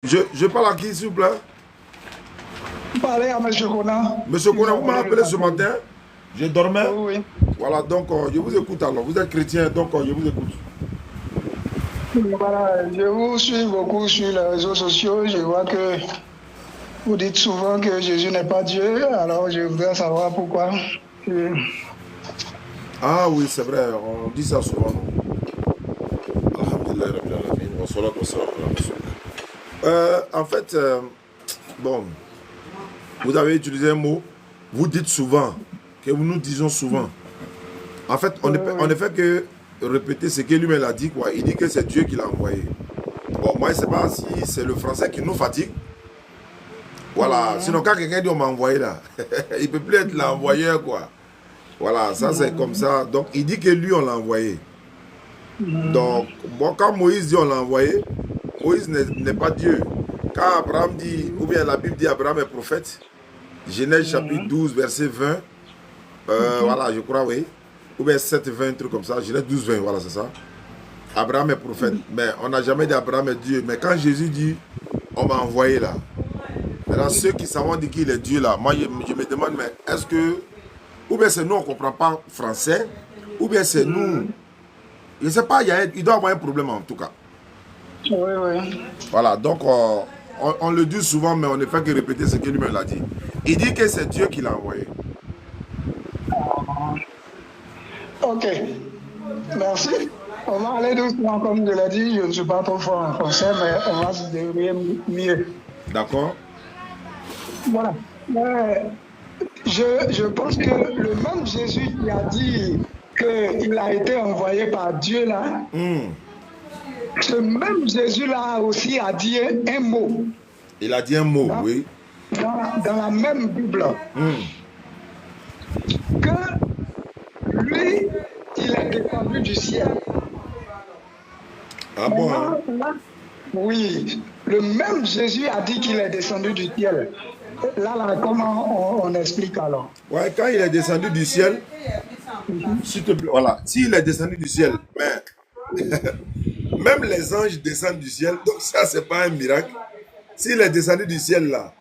Je parle à qui, s'il vous plaît? Parlez à M. Kona. Monsieur Nous Kona, vous avons m'avez eu le appelé ce rappel. matin. Je dormais. Oui, Voilà, donc je vous écoute alors. Vous êtes chrétien, donc je vous écoute. oui. Voilà, je vous suis beaucoup sur les réseaux sociaux. Je vois que vous dites souvent que Jésus n'est pas Dieu. Alors, je voudrais savoir pourquoi. Et- Ah oui, c'est vrai, on dit ça souvent. Alhamdulillah, Rabbil Alamin, wa salatu wa salam ala Rasulillah. En fait, bon, vous avez utilisé un mot. Vous dites souvent, que nous disons souvent. En fait, Oui, on ne oui. fait que répéter ce que lui-même a dit, quoi. Il dit que c'est Dieu qui l'a envoyé. Bon, moi, je ne sais pas si c'est le français qui nous fatigue. Voilà. Sinon, quand quelqu'un dit on m'a envoyé là, il ne peut plus être l'envoyeur, quoi. Voilà, ça c'est comme ça. Donc, il dit que lui, on l'a envoyé. Donc, bon, quand Moïse dit on l'a envoyé, Moïse n'est pas Dieu. Quand Abraham dit, ou bien la Bible dit Abraham est prophète, Genèse chapitre 12, verset 20, voilà, je crois, oui. Ou bien 7, 20, un truc comme ça. Genèse 12, 20, voilà, c'est ça. Abraham est prophète. Mais on n'a jamais dit Abraham est Dieu. Mais quand Jésus dit, on m'a envoyé là. Maintenant, ceux qui savent dire qu'il est Dieu là, moi je me demande, mais est-ce que, ou bien c'est nous, on ne comprend pas français, ou bien c'est nous, je ne sais pas, il doit y avoir un problème en tout cas. Oui, oui. Voilà, donc on le dit souvent, mais on ne fait que répéter ce que lui-même l'a dit. Il dit que c'est Dieu qui l'a envoyé. OK. Merci. On va aller doucement, comme je l'ai dit. Je ne suis pas trop fort en français, mais on va se débrouiller mieux. D'accord? Voilà. Mais je pense que le même Jésus qui a dit qu'il a été envoyé par Dieu là, ce même Jésus-là aussi a dit un mot Il a dit un mot, dans, oui. dans la même Bible, que lui, il est descendu du ciel. Ah bon, hein? Maintenant, là, oui, le même Jésus a dit qu'il est descendu du ciel. Là, comment on explique alors? Ouais, quand il est descendu du ciel, s'il te plaît, voilà, s'il est descendu du ciel, mais même les anges descendent du ciel, donc ça, c'est pas un miracle. S'il est descendu du ciel là,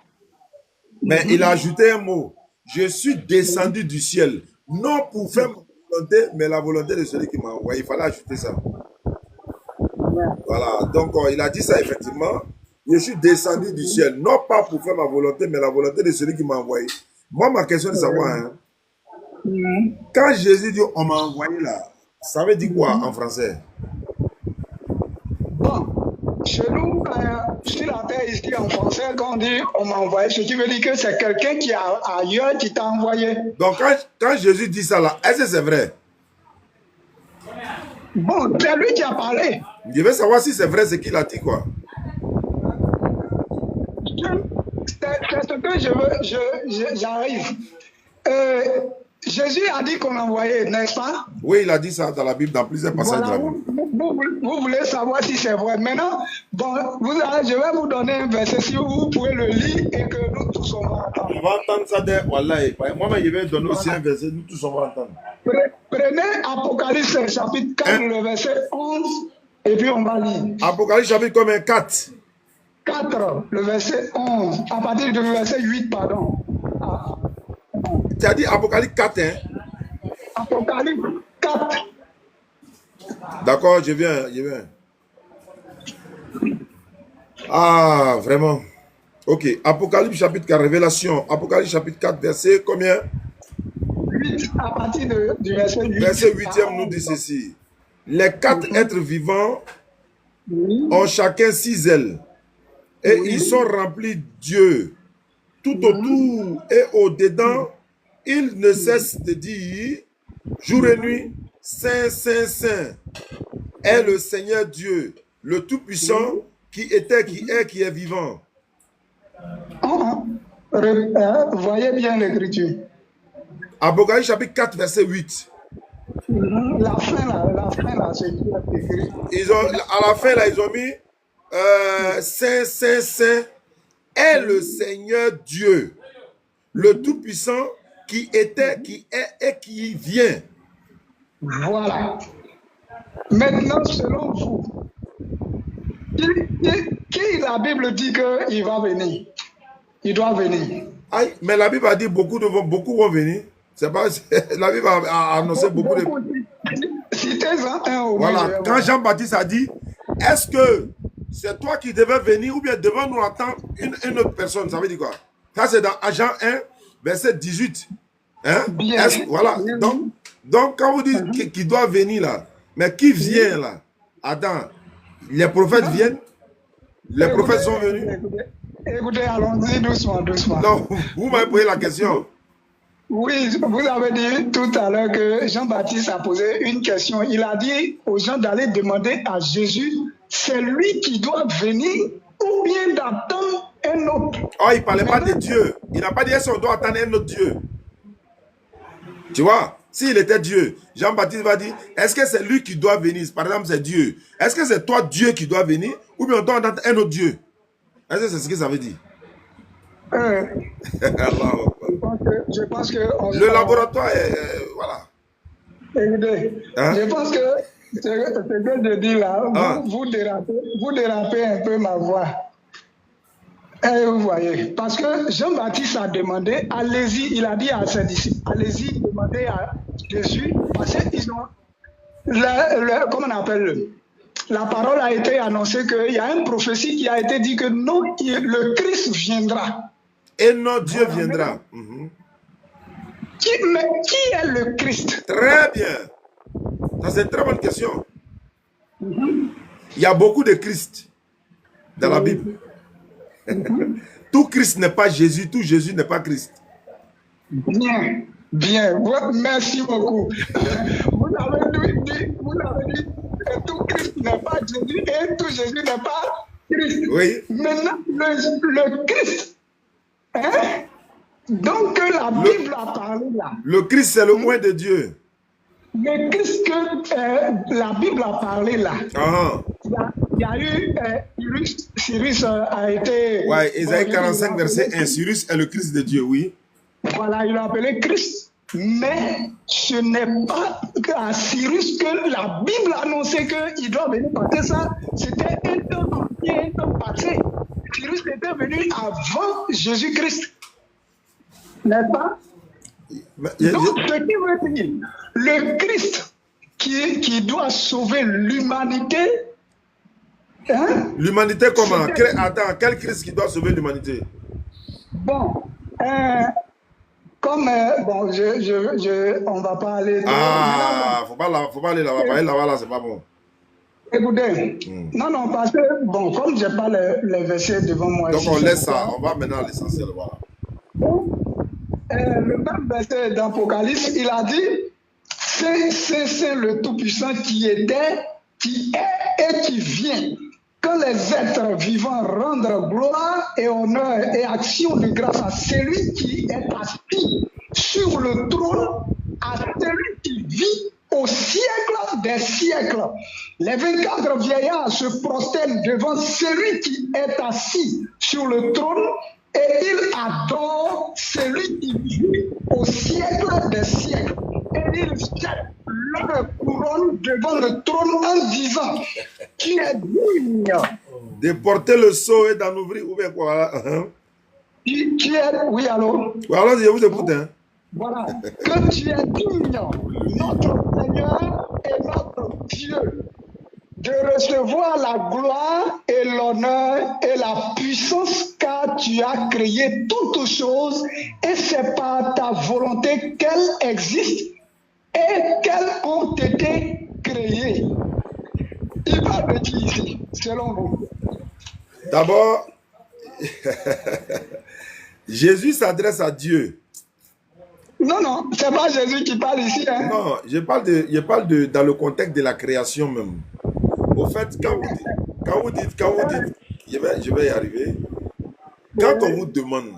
mais il a ajouté un mot. Je suis descendu du ciel, non pour faire ma volonté, mais la volonté de celui qui m'a envoyé. Il fallait ajouter ça. Voilà, donc il a dit ça effectivement. Je suis descendu du ciel, non pas pour faire ma volonté, mais la volonté de celui qui m'a envoyé. Moi, ma question est de savoir, hein, quand Jésus dit on m'a envoyé là, ça veut dire quoi en français? Bon, chez nous, sur la terre, ici en français, quand on dit on m'a envoyé, ce qui veut dire que c'est quelqu'un qui est ailleurs qui t'a envoyé. Donc quand Jésus dit ça là, est-ce que c'est vrai? Bon, c'est lui qui a parlé. Je veux savoir si c'est vrai ce qu'il a dit, quoi. C'est ce que j'arrive. Jésus a dit qu'on l'envoyait, n'est-ce pas? Oui, il a dit ça dans la Bible, dans plusieurs passages de Voilà, la Bible. vous voulez savoir si c'est vrai. Maintenant, bon, je vais vous donner un verset, si vous pouvez le lire et que nous tous on va entendre. On va entendre ça de Wallahi. Moi-même, je vais donner aussi un verset, nous tous on va entendre. Prenez Apocalypse chapitre 4, Hein? le verset 11, et puis on va lire. Apocalypse chapitre combien? 4. 4, le verset 11, à partir du verset 8, pardon. Ah, Tu as dit Apocalypse 4, hein? Apocalypse 4. D'accord, je viens, je viens. Ah, vraiment. Ok, Apocalypse chapitre 4, Révélation. Apocalypse chapitre 4, verset combien? 8, à partir du verset 8. Verset 8e nous dit ceci. Les 4 êtres vivants ont chacun 6 ailes. Et ils sont remplis Dieu. Tout autour et au-dedans, ils ne cessent de dire, jour et nuit, Saint, Saint, Saint est le Seigneur Dieu, le Tout-Puissant, qui était, qui est, qui est vivant. Voyez bien l'écriture. Apocalypse chapitre 4, verset 8. La fin là, c'est qui est écrit. À la fin, là, ils ont mis Saint, Saint, Saint est le Seigneur Dieu, le Tout-Puissant, qui était, qui est et qui vient. Voilà. Maintenant, selon vous, qui la Bible dit qu'il va venir. Il doit venir. Aïe, mais la Bible a dit beaucoup vont venir. C'est pas, la Bible a annoncé beaucoup de... Citez-en un au moins. Voilà, quand Jean-Baptiste a dit, est-ce que c'est toi qui devais venir ou bien devant nous attendre une autre personne? Ça veut dire quoi? Ça, c'est dans Jean 1, verset 18. Hein? Bien. Voilà. Bien. Donc, quand vous dites qu'il doit venir là, mais qui vient là? Attends, les prophètes viennent? Les prophètes sont venus? Écoutez, allons-y doucement, doucement. Non, vous m'avez posé la question. Oui, vous avez dit tout à l'heure que Jean-Baptiste a posé une question. Il a dit aux gens d'aller demander à Jésus, c'est lui qui doit venir ou bien d'attendre un autre. Oh, il ne parlait pas de Dieu. Il n'a pas dit est-ce qu'on doit attendre un autre Dieu. Tu vois, s'il était Dieu, Jean-Baptiste va dire, est-ce que c'est lui qui doit venir? Par exemple, c'est Dieu. Est-ce que c'est toi, Dieu, qui doit venir ou bien on doit attendre un autre Dieu? Est-ce que c'est ce que ça veut dire? Je pense que le laboratoire est... voilà. Écoutez, hein? Je pense que ce que je dis là, vous dérapez un peu ma voix. Et vous voyez, parce que Jean-Baptiste a demandé, allez-y, il a dit à ses disciples, allez-y, demandez à Jésus, parce qu'ils ont, comment on appelle, la parole a été annoncée qu'il y a une prophétie qui a été dit que non, le Christ viendra. Et notre Dieu viendra. Mais qui est le Christ? Très bien. Ça, c'est une très bonne question. Il y a beaucoup de Christ dans la Bible. Tout Christ n'est pas Jésus, tout Jésus n'est pas Christ. Bien, bien. Merci beaucoup. Vous avez dit que tout Christ n'est pas Jésus et tout Jésus n'est pas Christ. Oui. Maintenant, le Christ, hein? Donc la Bible a parlé là. Le Christ, c'est le point de Dieu. Le Christ que la Bible a parlé là. Il y a eu, Cyrus a été... Oui, Ésaïe 45, verset 1, Cyrus est le Christ de Dieu, oui. Voilà, il l'a appelé Christ. Mais ce n'est pas à Cyrus que la Bible annonçait qu'il doit venir, parce que ça, c'était un temps passé. Cyrus était venu avant Jésus-Christ. N'est-ce pas? Donc, ce qui veut dire, le Christ qui doit sauver l'humanité. Hein? L'humanité comment? Attends, quel Christ qui doit sauver l'humanité? Bon, comme, bon, on va pas aller... faut pas aller là-bas, aller là-bas, là, c'est pas bon. Écoutez, non, parce que, bon, comme je n'ai pas les versets devant moi... Donc on laisse ça, on va maintenant à l'essentiel, voilà. Le même verset d'Apocalypse, il a dit, c'est le Tout-Puissant qui était, qui est et qui vient. Quand les êtres vivants rendent gloire et honneur et action de grâce à celui qui est assis sur le trône, à celui qui vit au siècle des siècles. Les 24 vieillards se prosternent devant celui qui est assis sur le trône et ils adorent celui qui vit au siècle des siècles. Et ils jettent leur couronne devant le trône en disant, qui est digne de porter le sceau et d'en ouvrir, ou bien quoi, qui est, oui, allô? Oui, alors je vous écoute. Hein. Voilà, que tu es digne, notre Seigneur et notre Dieu, de recevoir la gloire et l'honneur et la puissance, car tu as créé toutes choses et c'est par ta volonté qu'elles existent et qu'elles ont été créées. Il va me dire ici, selon vous. D'abord, Jésus s'adresse à Dieu. Non, c'est pas Jésus qui parle ici. Hein? Non, je parle dans le contexte de la création même. Au fait, quand vous dites, je vais y arriver. Quand on vous demande,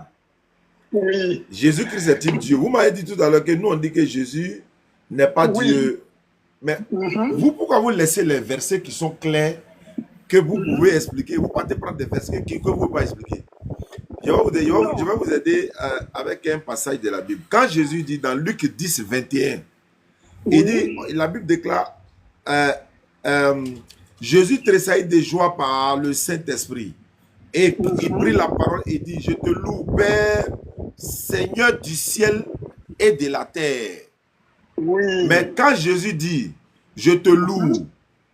oui. Jésus-Christ est-il Dieu? Vous m'avez dit tout à l'heure que nous on dit que Jésus n'est pas Dieu. Mais vous, pourquoi vous laissez les versets qui sont clairs, que vous pouvez expliquer? Vous partez prendre des versets que vous ne pouvez pas expliquer. Je vais vous aider avec un passage de la Bible. Quand Jésus dit dans Luc 10, 21, il dit, la Bible déclare, Jésus tressaillit de joie par le Saint-Esprit. Et il prit la parole et dit, je te loue, Père, Seigneur du ciel et de la terre. Oui. Mais quand Jésus dit, je te loue,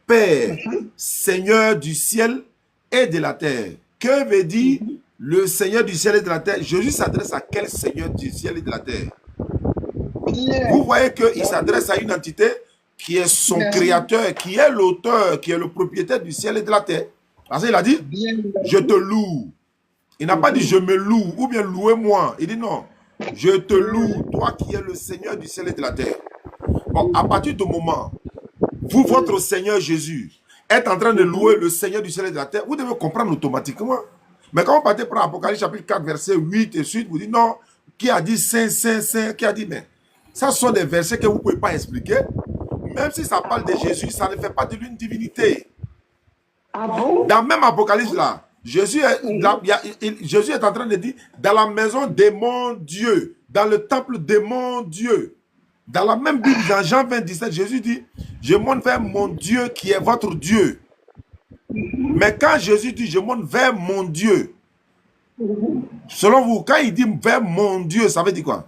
Père, Seigneur du ciel et de la terre, que veut dire le Seigneur du ciel et de la terre? Jésus s'adresse à quel Seigneur du ciel et de la terre? Bien. Vous voyez qu'il s'adresse à une entité qui est son créateur, qui est l'auteur, qui est le propriétaire du ciel et de la terre. Parce qu'il a dit, je te loue. Il n'a pas dit, je me loue, ou bien louez-moi. Il dit non, je te loue, toi qui es le Seigneur du ciel et de la terre. Bon, à partir du moment, vous, votre Seigneur Jésus, êtes en train de louer le Seigneur du ciel et de la terre, vous devez comprendre automatiquement. Mais quand vous partez pour Apocalypse chapitre 4, verset 8 et suite, vous dites non, qui a dit Saint, Saint, Saint, qui a dit mais ça sont des versets que vous ne pouvez pas expliquer. Même si ça parle de Jésus, ça ne fait pas de lui une divinité. Ah bon? Dans même Apocalypse là, Jésus est en train de dire, dans la maison de mon Dieu, dans le temple de mon Dieu. Dans la même Bible, dans Jean 20, 17, Jésus dit, je monte vers mon Dieu qui est votre Dieu. Mais quand Jésus dit, je monte vers mon Dieu, selon vous, quand il dit vers mon Dieu, ça veut dire quoi?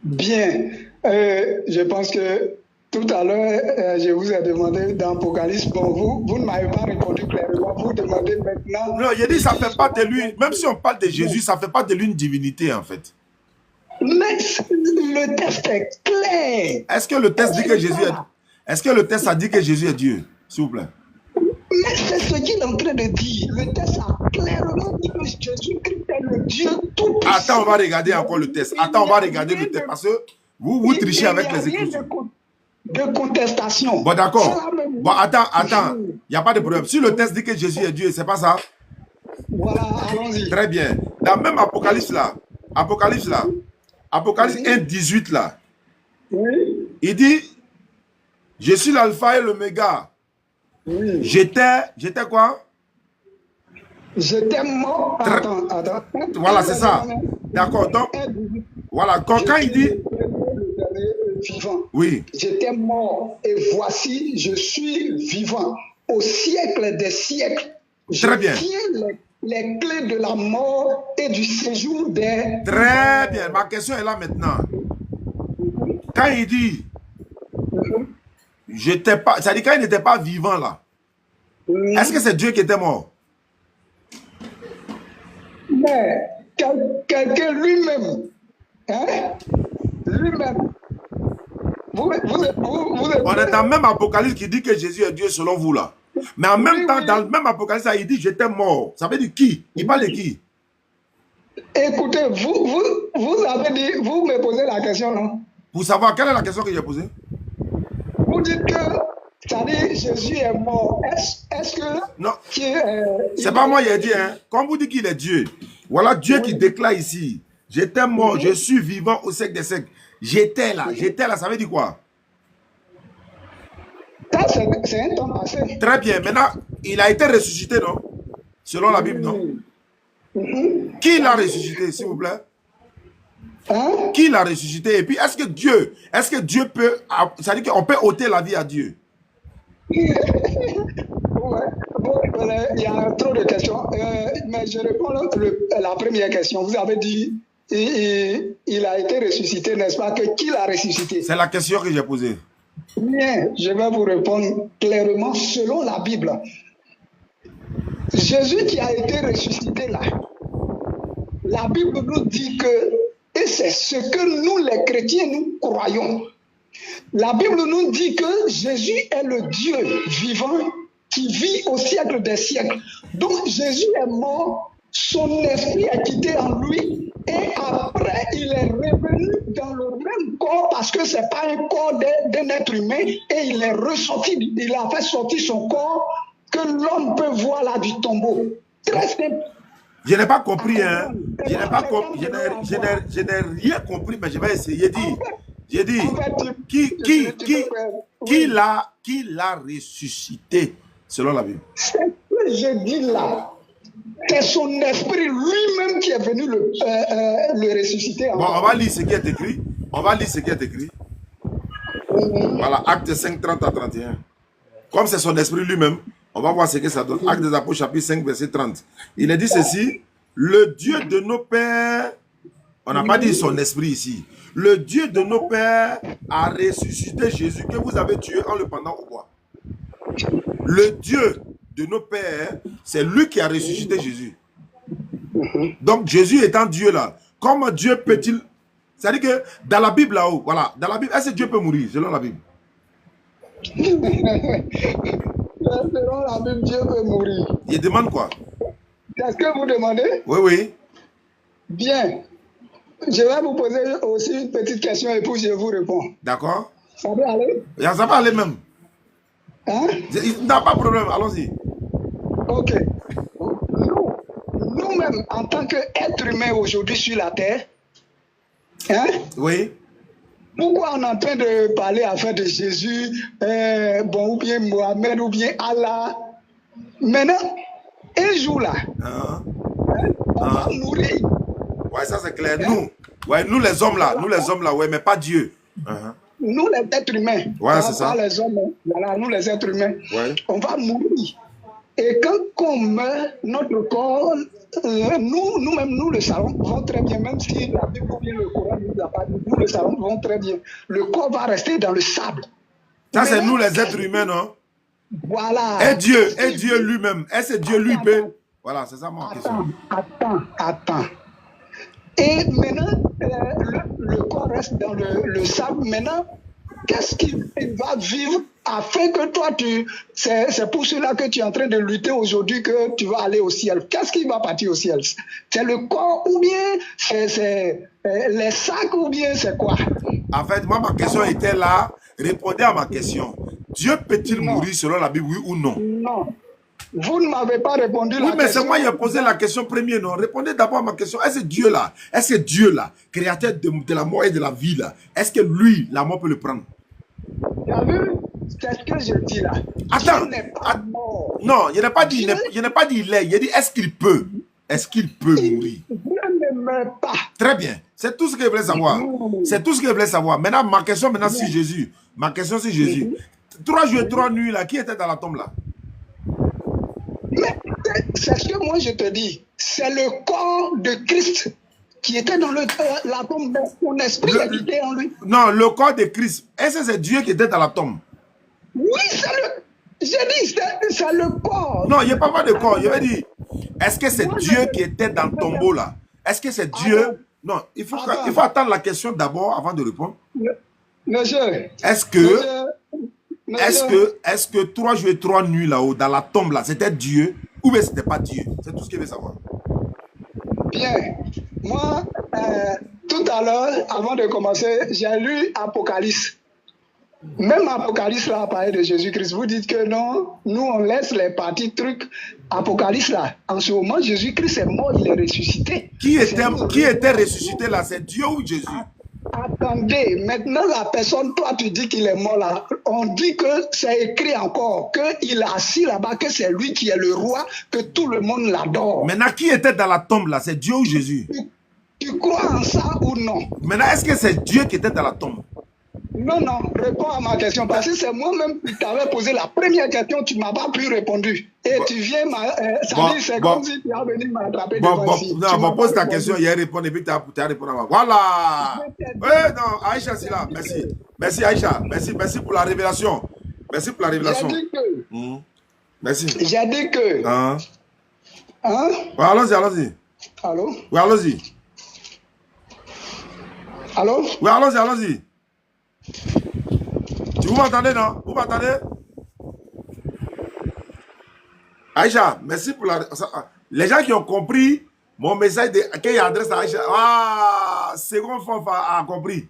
Bien. Je pense que tout à l'heure, je vous ai demandé dans Apocalypse, bon, vous ne m'avez pas répondu clairement. Vous demandez maintenant. Non, il dit, ça ne fait pas de lui, même si on parle de Jésus, ça ne fait pas de lui une divinité en fait. Mais le texte est clair. Est-ce que le texte dit que Jésus est... Est-ce que le texte a dit que Jésus est Dieu? S'il vous plaît. Mais c'est ce qu'il est en train de dire. Le texte a clairement dit que Jésus-Christ est le Dieu tout-puissant. Attends, on va regarder encore le texte. Attends, on va regarder le texte parce que vous trichez avec les Écritures. De contestation. Bon, d'accord. Bon, attends. Il n'y a pas de problème. Si le texte dit que Jésus est Dieu, c'est pas ça? Voilà, allons-y. Très bien. Dans même Apocalypse là, Apocalypse 1, 18 là, Oui. il dit, je suis l'alpha et l'oméga. Oui. J'étais quoi? J'étais mort. Attends. Voilà, c'est ça. D'accord. Donc, voilà. Quand il dit... Vivant. Oui. J'étais mort et voici, je suis vivant. Au siècle des siècles, Très bien. Je tiens les clés de la mort et du séjour des... Très bien. Ma question est là maintenant. Quand il dit, j'étais pas, ça dit quand il n'était pas vivant là, est-ce que c'est Dieu qui était mort? Mais quelqu'un lui-même, hein? Lui-même. On est dans le même Apocalypse qui dit que Jésus est Dieu selon vous là. Mais en même temps, dans le même Apocalypse, il dit j'étais mort. Ça veut dire qui? Il parle de qui? Écoutez, vous avez dit, vous me posez la question, non? Pour savoir, quelle est la question que j'ai posée? Vous dites que, ça dit Jésus est mort. Est-ce que... Non, c'est pas moi qui ai dit, hein. Quand vous dites qu'il est Dieu, voilà Dieu qui déclare ici, j'étais mort, je suis vivant au siècle des siècles. J'étais là, ça veut dire quoi? Ça, c'est un temps passé. Très bien, maintenant, il a été ressuscité, non? Selon la Bible, non? Qui l'a ressuscité, s'il vous plaît? Hein? Qui l'a ressuscité? Et puis, est-ce que Dieu peut, ça veut dire qu'on peut ôter la vie à Dieu? Ouais. Bon, il y a trop de questions, mais je réponds à la première question. Vous avez dit, il a été ressuscité, n'est-ce pas? Qui l'a ressuscité? C'est la question que j'ai posée. Bien, je vais vous répondre clairement selon la Bible. Jésus qui a été ressuscité là, la Bible nous dit que, et c'est ce que nous les chrétiens nous croyons, la Bible nous dit que Jésus est le Dieu vivant qui vit au siècle des siècles. Donc Jésus est mort, son esprit est quitté en lui et après il est revenu dans le même corps parce que ce n'est pas un corps d'un être humain et il est ressorti, il a fait sortir son corps que l'homme peut voir là du tombeau. Très simple. Je n'ai pas compris, hein. Je n'ai rien compris, mais je vais essayer de dire. J'ai dit, qui l'a ressuscité selon la Bible? C'est ce que je dis là. C'est son esprit lui-même qui est venu le ressusciter. Bon, on va lire ce qui est écrit. Voilà, Acte 5, 30 à 31. Comme c'est son esprit lui-même, On va voir ce que ça donne. Actes des Apôtres, chapitre 5, verset 30. Il a dit ceci. Le Dieu de nos pères, on n'a pas dit son esprit ici. Le Dieu de nos pères a ressuscité Jésus que vous avez tué en le pendant au bois. Le Dieu de nos pères, c'est lui qui a ressuscité Jésus. Donc Jésus étant Dieu là, comment Dieu peut-il... C'est-à-dire que dans la Bible là-haut, voilà, dans la Bible, est-ce que Dieu peut mourir selon la Bible? Selon la Bible, Dieu peut mourir. Il demande quoi? C'est ce que vous demandez? Oui, oui. Bien. Je vais vous poser aussi une petite question et puis je vous réponds. D'accord. Ça peut aller? Ça va aller même. Hein? Il n'a pas de problème, allons-y. Ok. Nous-mêmes, en tant qu'êtres humains aujourd'hui sur la terre, hein? Oui. Pourquoi on est en train de parler afin de Jésus, bon, ou bien Mohamed, ou bien Allah? Maintenant, un jour là, on va mourir. Ouais, ça c'est clair. Nous les hommes là, ouais, mais pas Dieu. Nous les êtres humains, ouais, c'est ça. Les hommes, voilà, nous les êtres humains, ouais. On va mourir. Et quand on meurt, notre corps, nous-mêmes, nous le savons très bien, même si la Bible ou bien le Coran nous a pas dit, nous le savons très bien. Le corps va rester dans le sable. Ça, c'est nous les êtres humains, non? Voilà. Et Dieu lui-même. Est-ce que Dieu lui peut? Voilà, c'est ça mon question. Attends. Et maintenant, le corps reste dans le sable. Maintenant, qu'est-ce qu'il va vivre afin que toi, c'est pour cela que tu es en train de lutter aujourd'hui que tu vas aller au ciel. Qu'est-ce qui va partir au ciel? C'est le corps ou bien c'est les sacs ou bien c'est quoi? En fait, moi, ma question était là. Répondez à ma question. Dieu peut-il mourir selon la Bible, oui ou non? Non. Vous ne m'avez pas répondu la question. Oui, mais c'est moi qui ai posé la question première, non? Répondez d'abord à ma question. Est-ce que Dieu là, créateur de la mort et de la vie là, est-ce que lui, la mort peut le prendre? Tu as vu? C'est ce que je dis là. Attends. Mort. Non, il n'a pas dit il est. Il a dit est-ce qu'il peut? Est-ce qu'il peut mourir? Dieu ne meurt pas. Très bien. C'est tout ce que je voulais savoir. C'est tout ce que je voulais savoir. Maintenant, ma question c'est Jésus. Ma question c'est Jésus. 3 jours et 3 nuits là, qui était dans la tombe là? Mais c'est ce que moi je te dis. C'est le corps de Christ qui était dans la tombe. Son esprit était en lui. Non, le corps de Christ. Est-ce que c'est Dieu qui était dans la tombe? Oui, j'ai dit, c'est le corps. Non, il n'y a pas de corps. Je vais dire, est-ce que c'est Dieu qui était dans le tombeau là? Est-ce que c'est Dieu? Non, il faut attendre la question d'abord avant de répondre. Monsieur. Est-ce que 3 jours et 3 nuits là-haut, dans la tombe là, c'était Dieu ou bien c'était pas Dieu? C'est tout ce qu'il veut savoir. Bien. Moi, tout à l'heure, avant de commencer, j'ai lu Apocalypse. Même Apocalypse là, a parlé de Jésus-Christ. Vous dites que non, nous on laisse les parties trucs. Apocalypse là, en ce moment, Jésus-Christ est mort, il est ressuscité. Qui était ressuscité là? C'est Dieu ou Jésus? Attendez, maintenant la personne, toi tu dis qu'il est mort là. On dit que c'est écrit encore, qu'il est assis là-bas, que c'est lui qui est le roi, que tout le monde l'adore. Maintenant, qui était dans la tombe là? C'est Dieu ou Jésus? Tu crois en ça ou non? Maintenant, est-ce que c'est Dieu qui était dans la tombe? Non, réponds à ma question. Parce que c'est moi-même qui t'avais posé la première question, tu ne m'as pas pu répondre. Et tu viens, c'est comme si tu as venu m'attraper devant ici. Non, pose ta question, il y a répondu et puis tu as répondu à moi. Voilà. Non, Aïcha, c'est là. Merci. Merci, Aïcha. Merci pour la révélation. Merci pour la révélation. J'ai dit que. Merci. J'ai dit que. Hein? Ouais, allons-y. Allô? Oui, allons-y. Allô? Oui, allons-y. Vous m'entendez, non? Vous m'entendez? Aïcha, merci pour la... Les gens qui ont compris mon message qu'il adresse à Aïcha. Second fois a compris.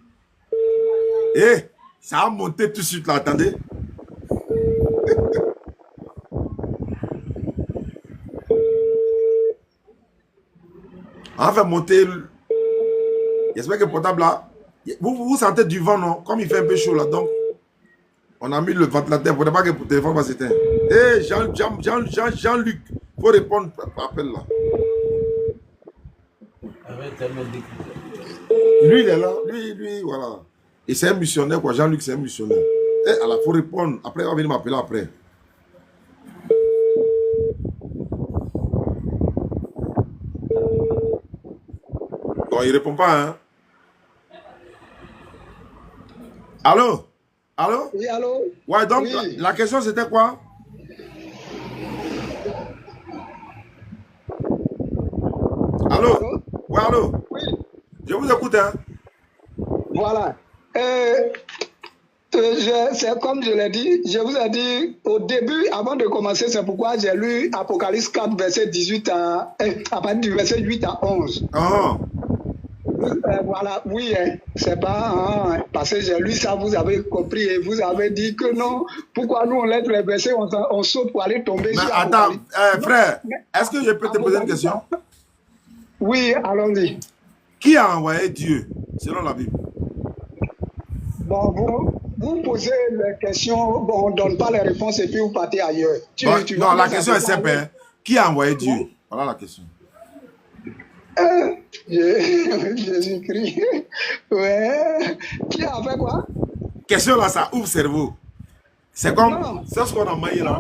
Ça a monté tout de suite là, attendez. On va faire monter... J'espère que le portable là... Vous sentez du vent, non? Comme il fait un peu chaud là, donc on a mis le ventilateur. Pour ne pas que le téléphone va s'éteindre. Jean-Luc, il faut répondre par appel là. Lui, il est là. Lui, voilà. Et c'est un missionnaire, quoi. Jean-Luc, c'est un missionnaire. Alors, il faut répondre. Après, on va venir m'appeler après. Bon, il répond pas, hein. Allô? Allô? Oui, allô? Ouais, donc Oui. la question c'était quoi? Allô? Allô? Ouais, allô? Oui. Je vous écoute, hein. Voilà. C'est comme je l'ai dit, je vous ai dit au début, avant de commencer, c'est pourquoi j'ai lu Apocalypse 4, verset 18 à partir du verset 8 à 11. Oh. Voilà, oui, hein, c'est pas parce que j'ai lu ça, vous avez compris et vous avez dit que non, pourquoi nous on laisse les versets, on saute pour aller tomber Mais sur attends, Apocalypse. frère, est-ce que je peux te poser une Apocalypse. question? Oui, allons-y. Qui a envoyé Dieu, selon la Bible? Bon, vous posez les questions, bon, on ne donne pas les réponses et puis vous partez ailleurs. Bon, Tu non, vas la question est simple, hein. Qui a envoyé Dieu? Voilà la question. Jésus-Christ. Ouais. Qui a fait quoi? Question là, ça ouvre le cerveau. C'est comme, Non. c'est ce qu'on a maillé là.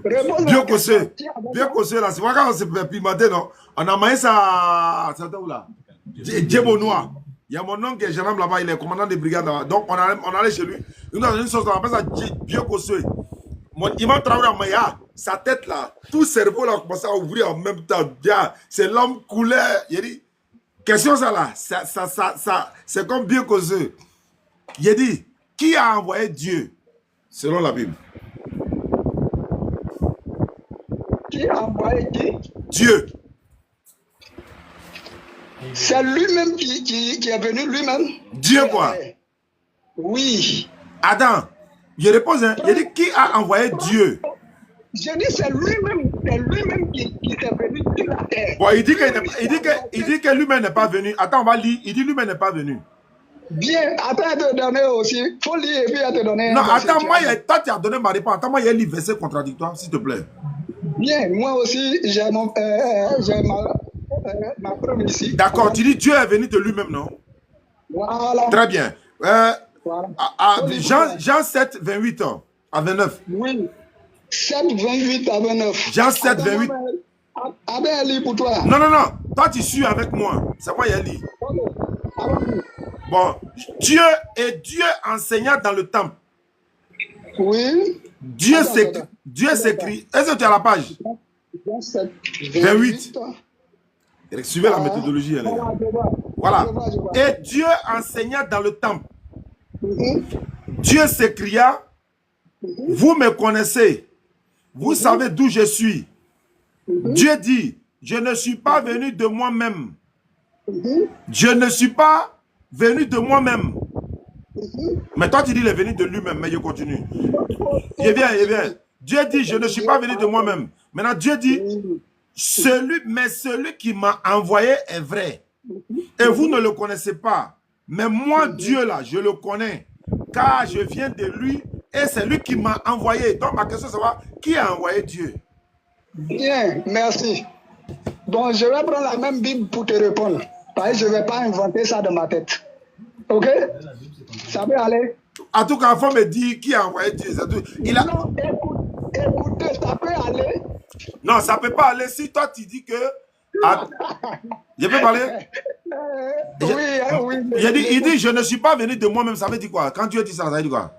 Réponds-moi Bien la question. cossé. Qui a fait Bien quoi? cossé là. C'est pas quand on s'est pimenté, non? On a maillé ça. C'est où là? Djebonois. Il y a mon oncle qui est gendarme là-bas, il est commandant de brigade là-bas. Donc on allait chez lui. Nous dans une sauce, on appelle ça bien cossé. Il m'a travaillé en Maya. Sa tête là, tout le cerveau là a commencé à ouvrir en même temps. C'est l'homme couleur. Il a dit, question ça là, c'est comme bien causé. Il a dit, qui a envoyé Dieu selon la Bible? Qui a envoyé qui? Dieu. C'est lui-même qui est venu lui-même. Dieu quoi? Oui. Adam, je repose, hein. Il a dit, qui a envoyé Dieu? Je dis c'est lui-même qui est venu sur la terre. Bon, il dit que lui-même n'est pas venu. Attends, on va lire. Il dit lui-même n'est pas venu. Bien, attends, te donner aussi. Il faut lire et puis te donner. Non, attends, moi, toi, tu as donné ma réponse. Attends, moi, il y a un verset contradictoire, s'il te plaît. Bien, moi aussi, j'ai ma preuve ici. D'accord, tu dis Dieu est venu de lui-même, non? Voilà. Très bien. Voilà. Jean 7, 28 à 29. Oui. 7, 28 à 29. Jean 7, 28. Avec un livre pour toi. Non. Toi, tu suis avec moi. C'est moi, il y a un livre. Bon, Dieu enseignant dans le temple. Oui. Dieu s'écrit. Est-ce que tu as la page? 28. Suivez la méthodologie. Elle est là. Voilà. Et Dieu enseignant dans le temple. Dieu s'écria, vous me connaissez, vous savez d'où je suis. Dieu dit, je ne suis pas venu de moi-même. Je ne suis pas venu de moi-même. Mais toi tu dis il est venu de lui-même, mais je continue. Il vient. Dieu dit, je ne suis pas venu de moi-même. Maintenant Dieu dit, celui qui m'a envoyé est vrai. Et vous ne le connaissez pas. Mais moi, Dieu là, je le connais. Car je viens de lui et c'est lui qui m'a envoyé. Donc ma question c'est qui a envoyé Dieu? Bien, merci. Bon, je vais prendre la même Bible pour te répondre. Parce que je ne vais pas inventer ça dans ma tête. Ok? Ça peut aller? En tout cas, il faut me dire qui a envoyé Dieu. Non, écoutez, ça peut aller? Non, ça ne peut pas aller si toi tu dis que... Je peux parler? Oui. Il dit, je ne suis pas venu de moi-même. Ça veut dire quoi? Quand Dieu dit ça, ça veut dire quoi?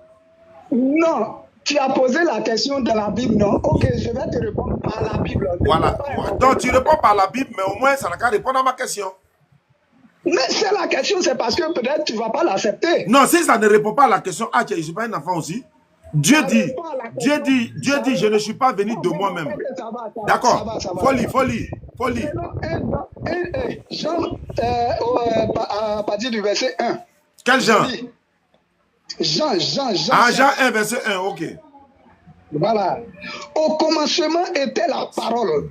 Non, tu as posé la question dans la Bible, non? Ok, je vais te répondre par la Bible. Voilà. Donc tu réponds par la Bible, mais au moins ça n'a qu'à répondre à ma question. Mais c'est la question, c'est parce que peut-être tu ne vas pas l'accepter. Non, si ça ne répond pas à la question, je ne suis pas un enfant aussi. Dieu dit, je ne suis pas venu de moi-même. D'accord. Folie. Jean, à partir du verset 1. Quel Jean? Jean. Jean 1, verset 1, ok. Voilà. Au commencement était la parole.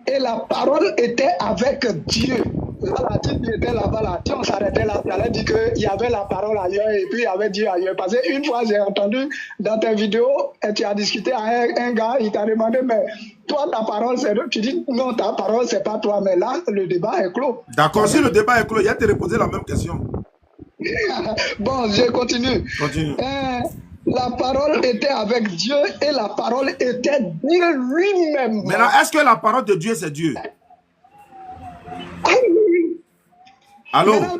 Et la parole était avec Dieu. Là, tu étais là-bas, là, on s'arrêtait là, tu allais dire qu'il y avait la parole ailleurs et puis il y avait Dieu ailleurs. Parce qu'une fois, j'ai entendu dans tes vidéos, et tu as discuté avec un gars, il t'a demandé, mais toi, ta parole, c'est... Tu dis, non, ta parole, c'est pas toi, mais là, le débat est clos. D'accord, si le débat est clos, il y a te reposer la même question. Bon, je continue. Continue. La parole était avec Dieu et la parole était Dieu lui-même. Maintenant, est-ce que la parole de Dieu, c'est Dieu? Allô? Maintenant,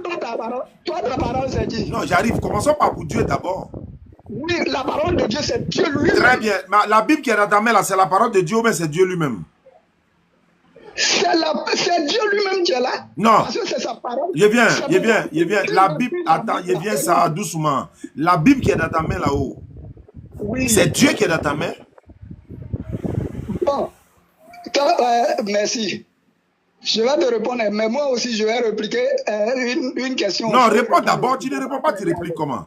toi, ta parole, c'est dit. Non, j'arrive. Commençons par pour Dieu d'abord. Oui, la parole de Dieu, c'est Dieu lui-même. Très bien. La Bible qui est dans ta main, là, c'est la parole de Dieu, mais c'est Dieu lui-même. C'est Dieu lui-même qui est là. Non. Parce que c'est sa parole. Je viens. La Bible, attends, je viens ça doucement. La Bible qui est dans ta main là-haut, Oui. c'est Dieu qui est dans ta main. Bon. Merci. Je vais te répondre, mais moi aussi, je vais répliquer une question. Non, réponds d'abord. Tu ne réponds pas, tu répliques comment?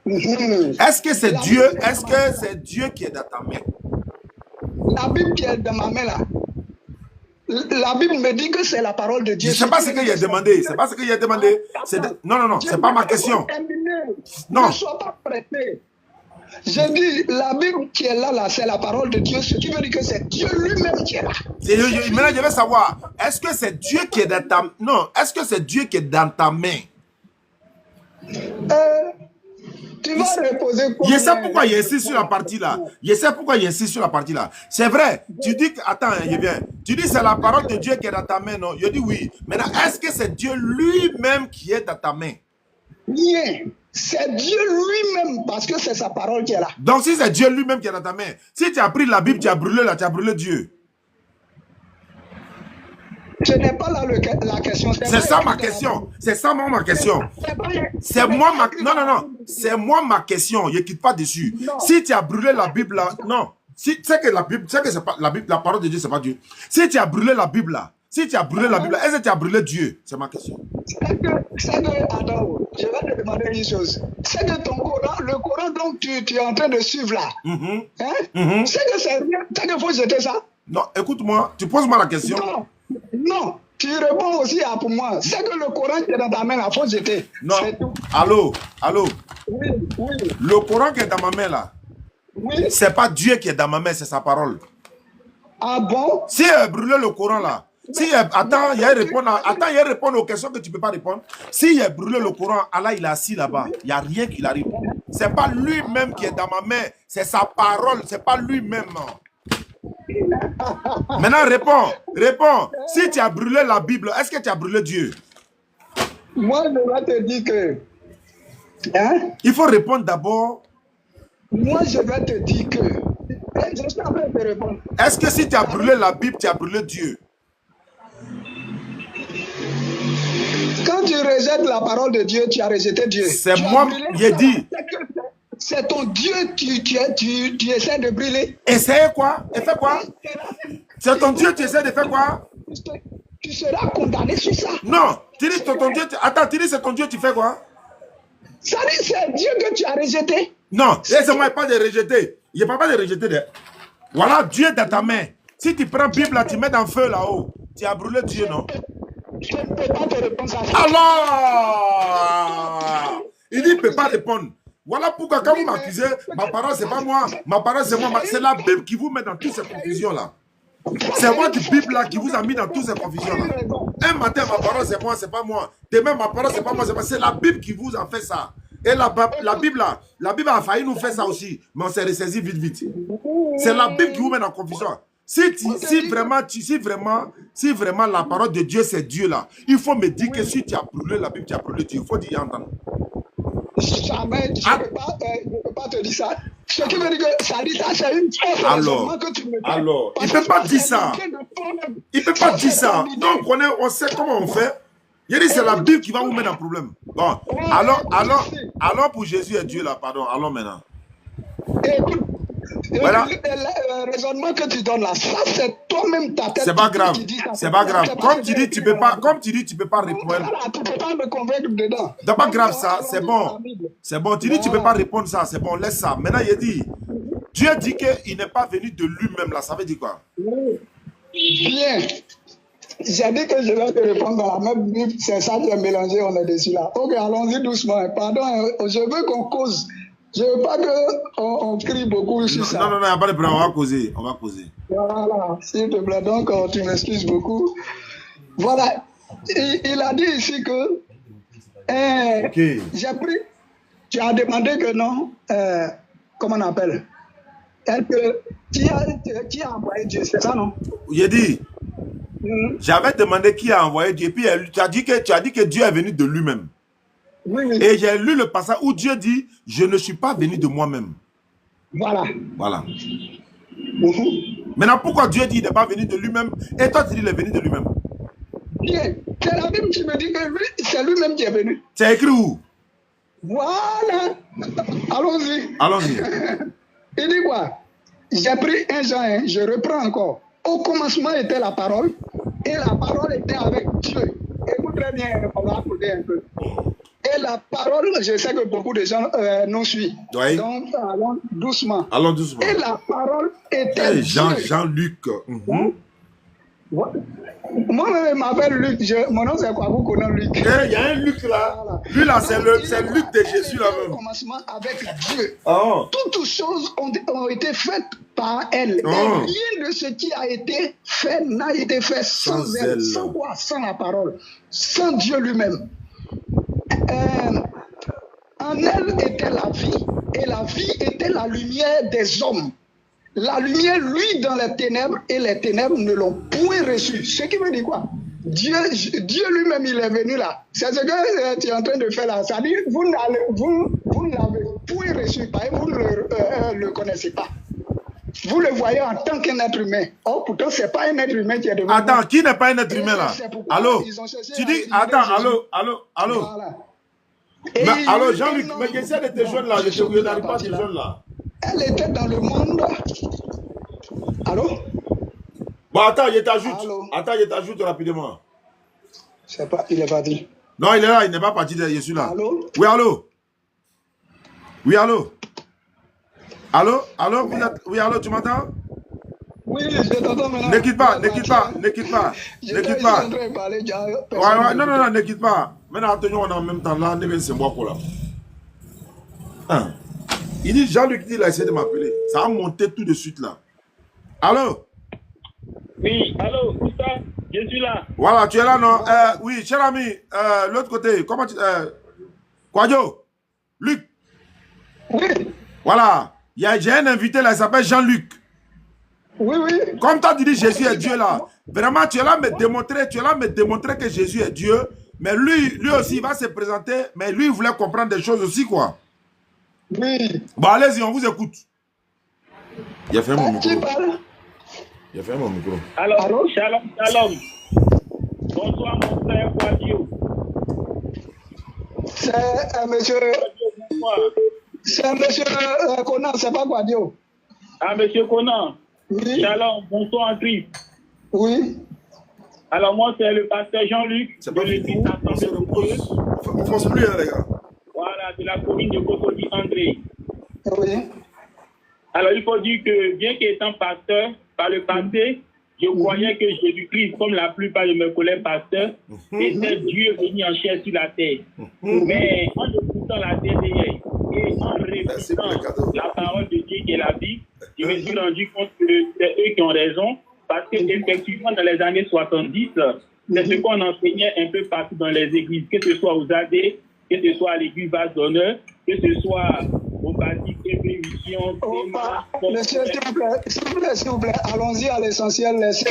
Mhm. Est-ce que c'est Dieu? Est-ce que c'est Dieu qui est dans ta main? La Bible qui est dans ma main là, la Bible me dit que c'est la parole de Dieu. Je ne sais pas ce qu'il a demandé. C'est pas ce qu'il a demandé. Non, c'est pas ma question. Non. Ne sois pas prêté. J'ai dit, la Bible qui est là, c'est la parole de Dieu. Ce qui veut dire que c'est Dieu lui-même qui est là. Maintenant, je veux savoir, est-ce que c'est Dieu qui est dans ta main? Non, est-ce que c'est Dieu qui est dans ta main? Tu vas reposer. Je sais pourquoi il insiste sur la partie là. C'est vrai. Tu dis que, attends, je viens. Tu dis c'est la parole de Dieu qui est dans ta main, non? Je dis oui. Maintenant, est-ce que c'est Dieu lui-même qui est dans ta main? Bien. C'est Dieu lui-même parce que c'est sa parole qui est là. Donc, si c'est Dieu lui-même qui est dans ta main, si tu as pris la Bible, tu as brûlé là, tu as brûlé Dieu. Ce n'est pas là la question. C'est ça ma question. C'est ça ma question. C'est moi ma... Non. C'est moi ma question. Je ne quitte pas dessus. Non. Si tu as brûlé la Bible là... Non. Si, tu sais que la Bible, c'est pas la Bible, la parole de Dieu, c'est pas Dieu. Si tu as brûlé la Bible là, est-ce que tu as brûlé Dieu? C'est ma question. Attends, je vais te demander une chose. C'est que ton Coran, le Coran dont tu es en train de suivre là, c'est que c'est rien, c'est qu'il faut jeter ça? Non, écoute-moi, tu poses-moi la question. Non, tu réponds aussi pour moi. C'est que le Coran qui est dans ta main là, il faut jeter. Non, allô? Oui. Le Coran qui est dans ma main là, oui. C'est pas Dieu qui est dans ma main, c'est sa parole. Ah bon? Si elle brûlait le Coran là, attends, il y a répondre aux questions que tu ne peux pas répondre. Si il brûlé le Coran, Allah il est assis là-bas. Il n'y a rien qui arrive. Ce n'est pas lui-même qui est dans ma main. C'est sa parole. Ce n'est pas lui-même. Maintenant, réponds. Si tu as brûlé la Bible, est-ce que tu as brûlé Dieu? Moi, je vais te dire que... Il faut répondre d'abord. Moi, je vais te dire que... Je suis en train de te répondre. Est-ce que si tu as brûlé la Bible, tu as brûlé Dieu? Quand tu rejettes la parole de Dieu, tu as rejeté Dieu. C'est moi, j'ai dit. C'est ton Dieu que tu essaies de brûler. Essayer quoi? Et fais quoi? C'est ton Dieu, tu essaies de faire quoi? Tu seras condamné sur ça. Non, tu dis ton Dieu. Attends, tu dis c'est ton Dieu, tu fais quoi? Ça dit c'est Dieu que tu as rejeté. Non, laisse-moi pas de rejeter. Il n'y a pas de rejeter. Voilà, Dieu dans ta main. Si tu prends Bible là, tu mets dans le feu là-haut, tu as brûlé Dieu, non? Je ne peux pas te répondre à ça. Alors, il dit, il ne peut pas répondre. Voilà pourquoi quand vous m'accusez, ma parole, c'est pas moi. Ma parole, c'est moi. C'est la Bible qui vous met dans toutes ces confusions-là. C'est votre Bible là qui vous a mis dans toutes ces confusions-là. Un matin, ma parole, c'est moi, c'est pas moi. Demain, ma parole, c'est pas moi, c'est pas. C'est la Bible qui vous a fait ça. Et la Bible là, la Bible a failli nous faire ça aussi, mais on s'est ressaisi vite. C'est la Bible qui vous met dans la confusion. Si vraiment la parole de Dieu, c'est Dieu là, il faut me dire que si tu as brûlé la Bible, tu as brûlé Dieu. Il faut dire entendre. Jamais, je ne peux pas te dire ça. Ce qui veut dire que ça dit ça, c'est une fausse raisonnement que tu me dis. Alors, il ne peut pas dire ça. Il ne peut pas dire ça. Donc, on sait comment on fait. Il dit c'est la Bible qui va vous mettre en problème. Bon, alors pour Jésus et Dieu là, pardon, allons maintenant. Écoute, voilà. Le raisonnement que tu donnes là, ça c'est toi-même ta tête. C'est pas grave. C'est pas grave. Comme tu dis, tu peux pas répondre. Tu peux pas me convaincre dedans. C'est pas grave ça, c'est bon. C'est bon, tu dis tu peux pas répondre ça, c'est bon, laisse ça. Maintenant il dit, Dieu dit qu'il n'est pas venu de lui-même là, ça veut dire quoi? Bien. J'ai dit que je vais te répondre dans la même Bible, c'est ça qui est mélangé, on est dessus là. Ok, allons-y doucement. Pardon, je veux qu'on cause. Je ne veux pas qu'on crie beaucoup sur ça. Non, il n'y a pas de problème, on va causer. Voilà, s'il te plaît, donc tu m'excuses beaucoup. Voilà, il a dit ici que j'ai pris, tu as demandé que non, comment on appelle, qui a envoyé Dieu, c'est ça non? J'ai dit, J'avais demandé qui a envoyé Dieu. Et puis tu as dit que Dieu est venu de lui-même. Oui, oui. Et j'ai lu le passage où Dieu dit, je ne suis pas venu de moi-même. Voilà. Voilà. Maintenant, pourquoi Dieu dit qu'il n'est pas venu de lui-même et toi tu dis qu'il est venu de lui-même? Bien. C'est la Bible qui me dit que c'est lui-même qui est venu. C'est écrit où? Voilà. Allons-y. Allons-y. Il dit quoi? J'ai pris 1 Jean 1, je reprends encore. Au commencement était la parole, et la parole était avec Dieu. Écoute très bien, on va applaudir un peu. Et la parole, je sais que beaucoup de gens nous suivent. Oui. Donc, allons doucement. Allons doucement. Et la parole était Dieu. Jean-Luc. Moi, je m'appelle Luc. Mon nom, c'est quoi? Vous connaissez Luc? Il y a un Luc là. Voilà. Lui là, c'est Luc de Jésus là même. Au commencement avec Dieu. Oh. Toutes choses ont été faites par elle. Oh. Et rien de ce qui a été fait n'a été fait sans elle. Sans quoi? Sans la parole. Sans Dieu lui-même. En elle était la vie. Et la vie était la lumière des hommes. La lumière, lui, dans les ténèbres, et les ténèbres ne l'ont point reçu. Ce qui veut dire quoi? Dieu lui-même, il est venu là. C'est ce que tu es en train de faire là. C'est-à-dire, vous ne l'avez point reçu, vous ne le connaissez pas. Vous le voyez en tant qu'un être humain. Oh, pourtant, ce n'est pas un être humain qui est devenu. Attends, qui n'est pas un être humain là? Allô? Tu dis, attends, allô? Voilà. Allô, Jean-Luc, mais j'essaie de te joindre là. Je n'arrive pas à te joindre là. Elle était dans le monde. Allô? Bon, attends, je t'ajoute. Attends, je t'ajoute rapidement. Je sais pas, il est parti. Non, il est là, il n'est pas parti, je suis là. Allô? Oui, allô? Oui, allô? Allô? Allô? Oui, allô, tu m'entends? Oui, je t'entends maintenant. Ne quitte pas, ne quitte pas, ne quitte pas. Ne quitte pas. Ouais, non, ne quitte pas. Maintenant, attendons, on est en même temps là, ne c'est moi pour là. Hein? Il dit, Jean-Luc, il a essayé de m'appeler. Ça a monté tout de suite là. Allô? Oui, allô, où ça? Je suis là. Voilà, tu es là, non? Oui, cher ami, l'autre côté, comment tu... Quadio? Luc? Oui. Voilà, j'ai un invité là, il s'appelle Jean-Luc. Oui, oui. Comme toi, tu dis Jésus est Dieu là. Vraiment, tu es là me démontrer que Jésus est Dieu. Mais lui aussi, il va se présenter. Mais lui, il voulait comprendre des choses aussi, quoi. Oui. Bon, allez-y, on vous écoute. Il a fait mon micro. Qui parle? Il a fait mon micro. Alors, shalom. Bonsoir, mon frère Quadio. C'est un monsieur... C'est un monsieur Conan, c'est pas Quadio. Ah, monsieur Conan. Oui. Shalom, bonsoir en Christ. Oui. Alors, moi, c'est le pasteur Jean-Luc. C'est pas fini. On se repose. On ne force plus, hein, les gars. Voilà, de la commune de Cocody André. Oui. Alors, il faut dire que, bien qu'étant pasteur, par le passé, je croyais que Jésus-Christ, comme la plupart de mes collègues pasteurs, était Dieu venu en chair sur la terre. Mais en écoutant la TDR et en réfléchissant la parole de Dieu qui est la vie, je me suis rendu compte que c'est eux qui ont raison, parce qu'effectivement, dans les années 70, c'est ce qu'on enseignait un peu partout dans les églises, que ce soit aux AD, que ce soit à l'église Vase d'Honneur, que ce soit au bâti TV Mission. Monsieur, s'il vous plaît, allons-y à l'essentiel. Laissez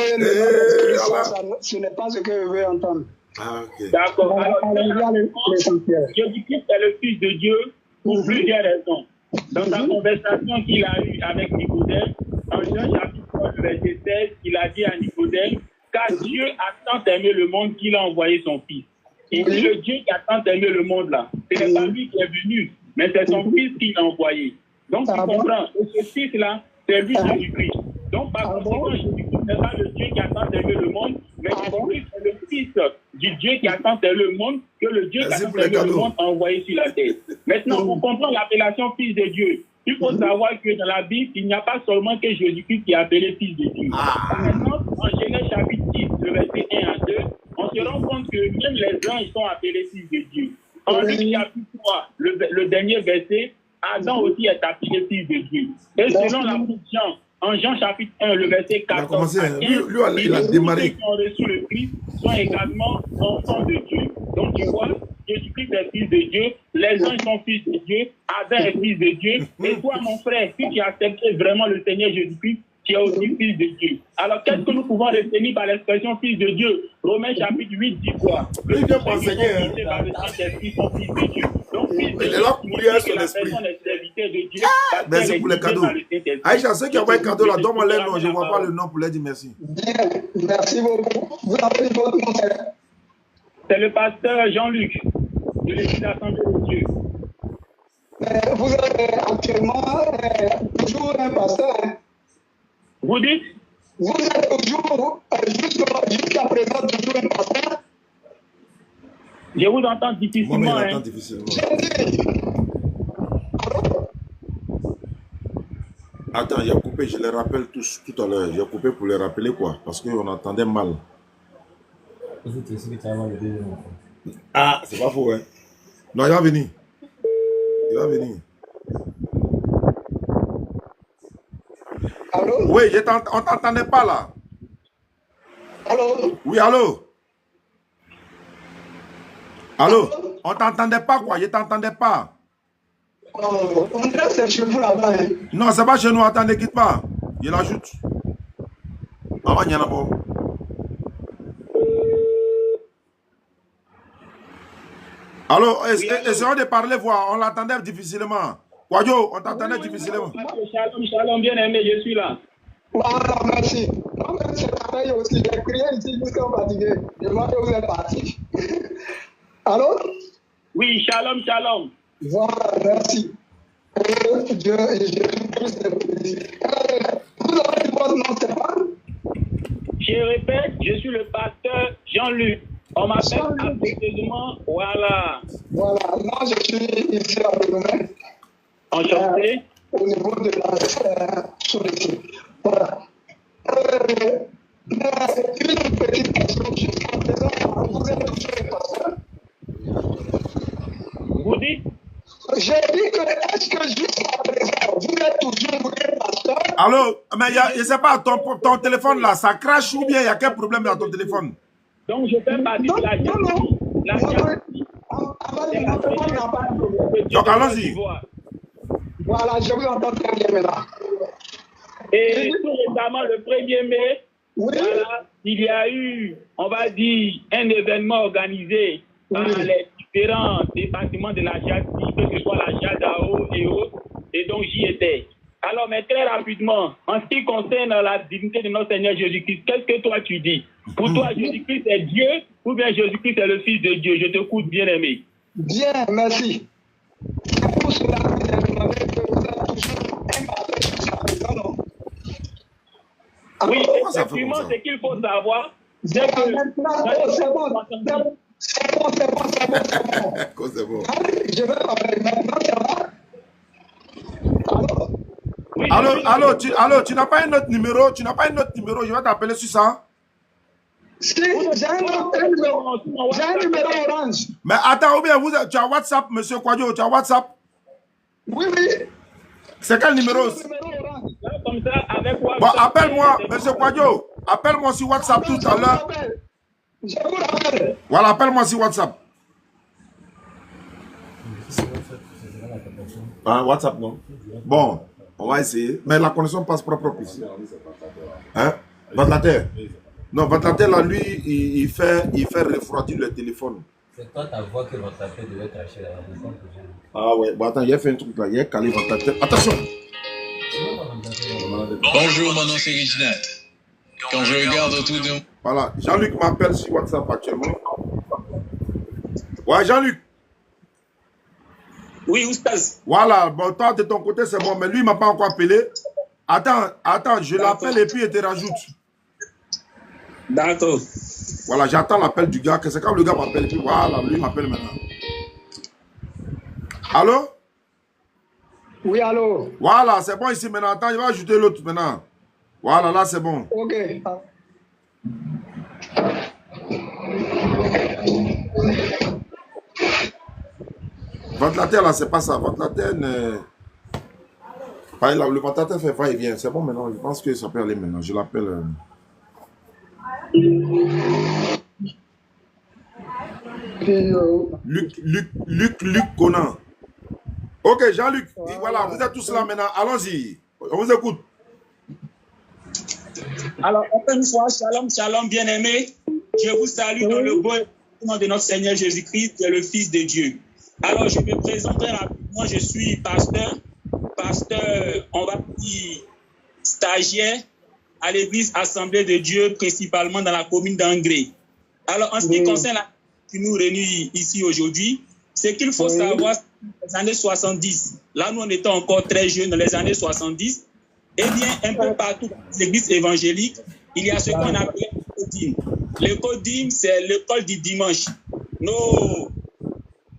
ce n'est pas ce que je veux entendre. Ah, ok. D'accord. Allons-y à l'essentiel. Jésus-Christ est le Fils de Dieu pour plusieurs raisons. Dans sa conversation qu'il a eue avec Nicodème, en Jean chapitre 3, verset 16, il a dit à Nicodème, car Dieu a tant aimé le monde qu'il a envoyé son Fils. Et c'est le Dieu qui a tant aimé le monde là. Ce n'est pas lui qui est venu, mais c'est son Fils qui l'a envoyé. Donc tu comprends, et ce Fils-là, c'est lui Jésus-Christ. Donc par conséquent, Jésus-Christ n'est pas le Dieu qui a tant aimé le monde, mais Jésus-Christ est le Fils du Dieu qui a tant aimé le monde, que le Dieu qui a tant aimé le monde a envoyé sur la terre. Maintenant, pour comprendre l'appellation Fils de Dieu, il faut savoir que dans la Bible, il n'y a pas seulement que Jésus-Christ qui est appelé Fils de Dieu. Par exemple, en Genèse chapitre 10, le verset 1 à 2, on se rend compte que même les anges sont appelés Fils de Dieu. En Luc chapitre 3, le dernier verset, Adam aussi est appelé Fils de Dieu. Et selon l'apôtre Jean, en Jean chapitre 1, le verset 14 à 15, il a démarré. Ceux qui ont reçu le Christ sont également enfants de Dieu. Donc tu vois, Jésus-Christ est Fils de Dieu, les anges sont fils de Dieu, Adam est Fils de Dieu, et toi mon frère, si tu as accepté vraiment le Seigneur Jésus-Christ, qui est aussi fils de Dieu. Alors, qu'est-ce que nous pouvons retenir par l'expression fils de Dieu? Romains chapitre 8 dit quoi? Il vient pour enseigner. Par le Saint-Esprit sont fils de Dieu. Donc, fils de Il Dieu, est là pour lire son la esprit. personne est serviteur de Dieu. Merci pour les cadeaux. Aïcha, ceux qui envoient un cadeau là, donne-moi les noms. Je ne vois pas le nom pour leur dire merci. Bien, merci beaucoup. Vous avez dit votre nom, c'est le pasteur Jean-Luc de l'Église Assemblée de Dieu. Vous êtes actuellement toujours un pasteur. Hein? Vous dites? Vous êtes toujours, jusqu'à présent, toujours un pasteur. Je vous entends difficilement. Moi, j'entends difficilement. Attends, il a coupé, je les rappelle tous tout à l'heure. J'ai coupé pour les rappeler quoi, parce qu'on entendait mal. Ah, c'est pas faux, hein. Non, il va venir. Il va venir. Allô? Oui, on t'entendait pas là. Allô? Oui, allô? Allô? On t'entendait pas quoi, je t'entendais pas. On dirait que c'est chez vous là-bas. Hein? Non, c'est pas chez nous, attends, ne quitte pas. Je l'ajoute. Maman, il y en a pas. Allô, essayons de parler, voir. On l'entendait difficilement. Quadio, on t'entendait difficilement. Shalom, shalom, bien aimé, je suis là. Voilà, merci. Moi-même, c'est pareil aussi. J'ai crié ici jusqu'à fatigué. Je vois que vous êtes parti. Allô? Oui, shalom, shalom. Voilà, merci. Dieu et Jésus-Christ est béni. Vous avez dit votre nom, Stéphane? Je répète, je suis le pasteur Jean-Luc. On m'appelle affectueusement, voilà. Voilà, moi je suis ici à Bénin. Enchanté. Au niveau de la solitude. Voilà. Une petite question. Jusqu'à présent, vous êtes toujours un pasteur? Vous dites? J'ai dit que, est-ce que jusqu'à présent, vous êtes toujours un pasteur? Allô, mais je ne sais pas, ton téléphone là, ça crache ou bien il y a quel problème dans ton téléphone? Donc je fais partie de la non. La donc allons-y. Voilà, je vous entends très bien maintenant. Et tout récemment, le 1er mai, Oui. voilà, il y a eu, on va dire, un événement organisé par les différents départements de la JADI, que ce soit la JADAO et autres, et donc j'y étais. Alors, mais très rapidement, en ce qui concerne la divinité de notre Seigneur Jésus-Christ, qu'est-ce que toi tu dis? Pour toi, Jésus-Christ est Dieu ou bien Jésus-Christ est le Fils de Dieu? Je t'écoute, bien-aimé. Bien, merci. C'est pour cela que j'ai demandé que vous êtes toujours un pasteur jusqu'à présent, non? Oui, Comment ça fait effectivement, comme ça? ce qu'il faut savoir, C'est c'est que... c'est bon. C'est bon. Je vais parler maintenant, ça va? Alors, Oui, Allô, tu n'as pas un autre numéro? Tu n'as pas un autre numéro? Je vais t'appeler sur ça. si, j'ai un numéro orange. Mais attends, ou bien tu as WhatsApp, monsieur Quadio, tu as WhatsApp? Oui. C'est quel numéro? Numéro orange. là, comme ça, avec quoi... Bon, appelle-moi, monsieur Quadio. Appelle-moi sur WhatsApp tout à l'heure. Je vous rappelle. Voilà, appelle-moi sur WhatsApp. Hein, WhatsApp, non? Bon, on va essayer. Mais la connexion passe propre ici. Hein? Ventilateur? Non, ventilateur, là, lui, il fait refroidir le téléphone. C'est toi ta voix que votre appel devait cacher là. Ah ouais, bon attends, il a fait un truc là, il a calé ventilateur. Attention! Bonjour, mon nom c'est Reginald. Quand je regarde autour de moi... Voilà, Jean-Luc m'appelle sur WhatsApp actuellement. Ouais, Jean-Luc. Oui, Oustaz. Voilà, bon, toi de ton côté c'est bon, mais lui il m'a pas encore appelé. Attends, je l'appelle et puis il te rajoute. D'accord. Voilà, j'attends l'appel du gars, que c'est quand le gars m'appelle, puis voilà, lui il m'appelle maintenant. Allô? Oui, allô? Voilà, c'est bon ici maintenant. Attends, je vais ajouter l'autre maintenant. Voilà, là c'est bon. Ok. Ventilateur là, c'est pas ça. Ventilateur, le ventilateur fait va-et-vient. C'est bon maintenant, je pense que ça peut aller maintenant. Je l'appelle. Luc Conan. Ok, Jean-Luc, voilà, vous êtes tous là maintenant. Allons-y. On vous écoute. Alors, encore une fois, shalom, shalom, bien-aimés. Je vous salue dans le beau nom de notre Seigneur Jésus-Christ, qui est le Fils de Dieu. Alors, je me présente très rapidement. Je suis pasteur, on va dire stagiaire à l'église Assemblée de Dieu, principalement dans la commune d'Angré. Alors, en ce qui concerne la qui nous réunit ici aujourd'hui, c'est qu'il faut savoir les années 70. Là, nous, on était encore très jeunes dans les années 70. Eh bien, un peu partout dans les églises évangéliques, il y a ce qu'on appelle le Codim. Le Codim, c'est l'école du dimanche.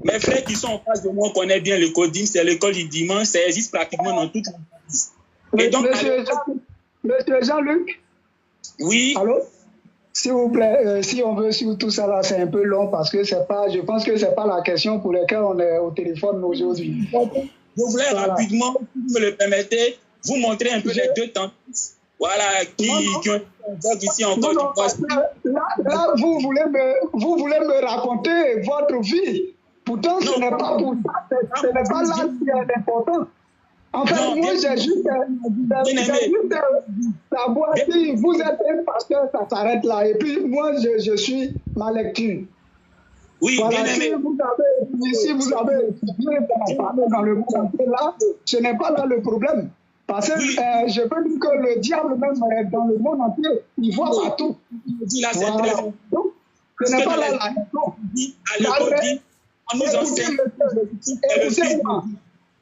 Mes frères qui sont en face de moi connaissent bien le Codim, c'est l'école du dimanche, ça existe pratiquement dans toutes les églises. Et donc, Monsieur Jean-Luc? Oui. Allô? S'il vous plaît, si on veut sur tout ça là, c'est un peu long parce que c'est pas, je pense que c'est pas la question pour laquelle on est au téléphone aujourd'hui. Je voulais rapidement, si vous me le permettez, vous montrer un peu les deux tendances, voilà, qui ont ici encore. Là, vous voulez me raconter votre vie. Pourtant, ce n'est pas pour ça. Ce n'est pas là qui est important. En fait, moi, j'ai juste savoir si vous êtes un pasteur, ça s'arrête là. Et puis, moi, je suis ma lecture. Oui, voilà, bien aimé. Si vous avez dans le monde entier, là, ce n'est pas là le problème. Parce que je peux dire que le diable même dans le monde entier, il voit partout. Voilà. Donc, ce n'est pas là la question.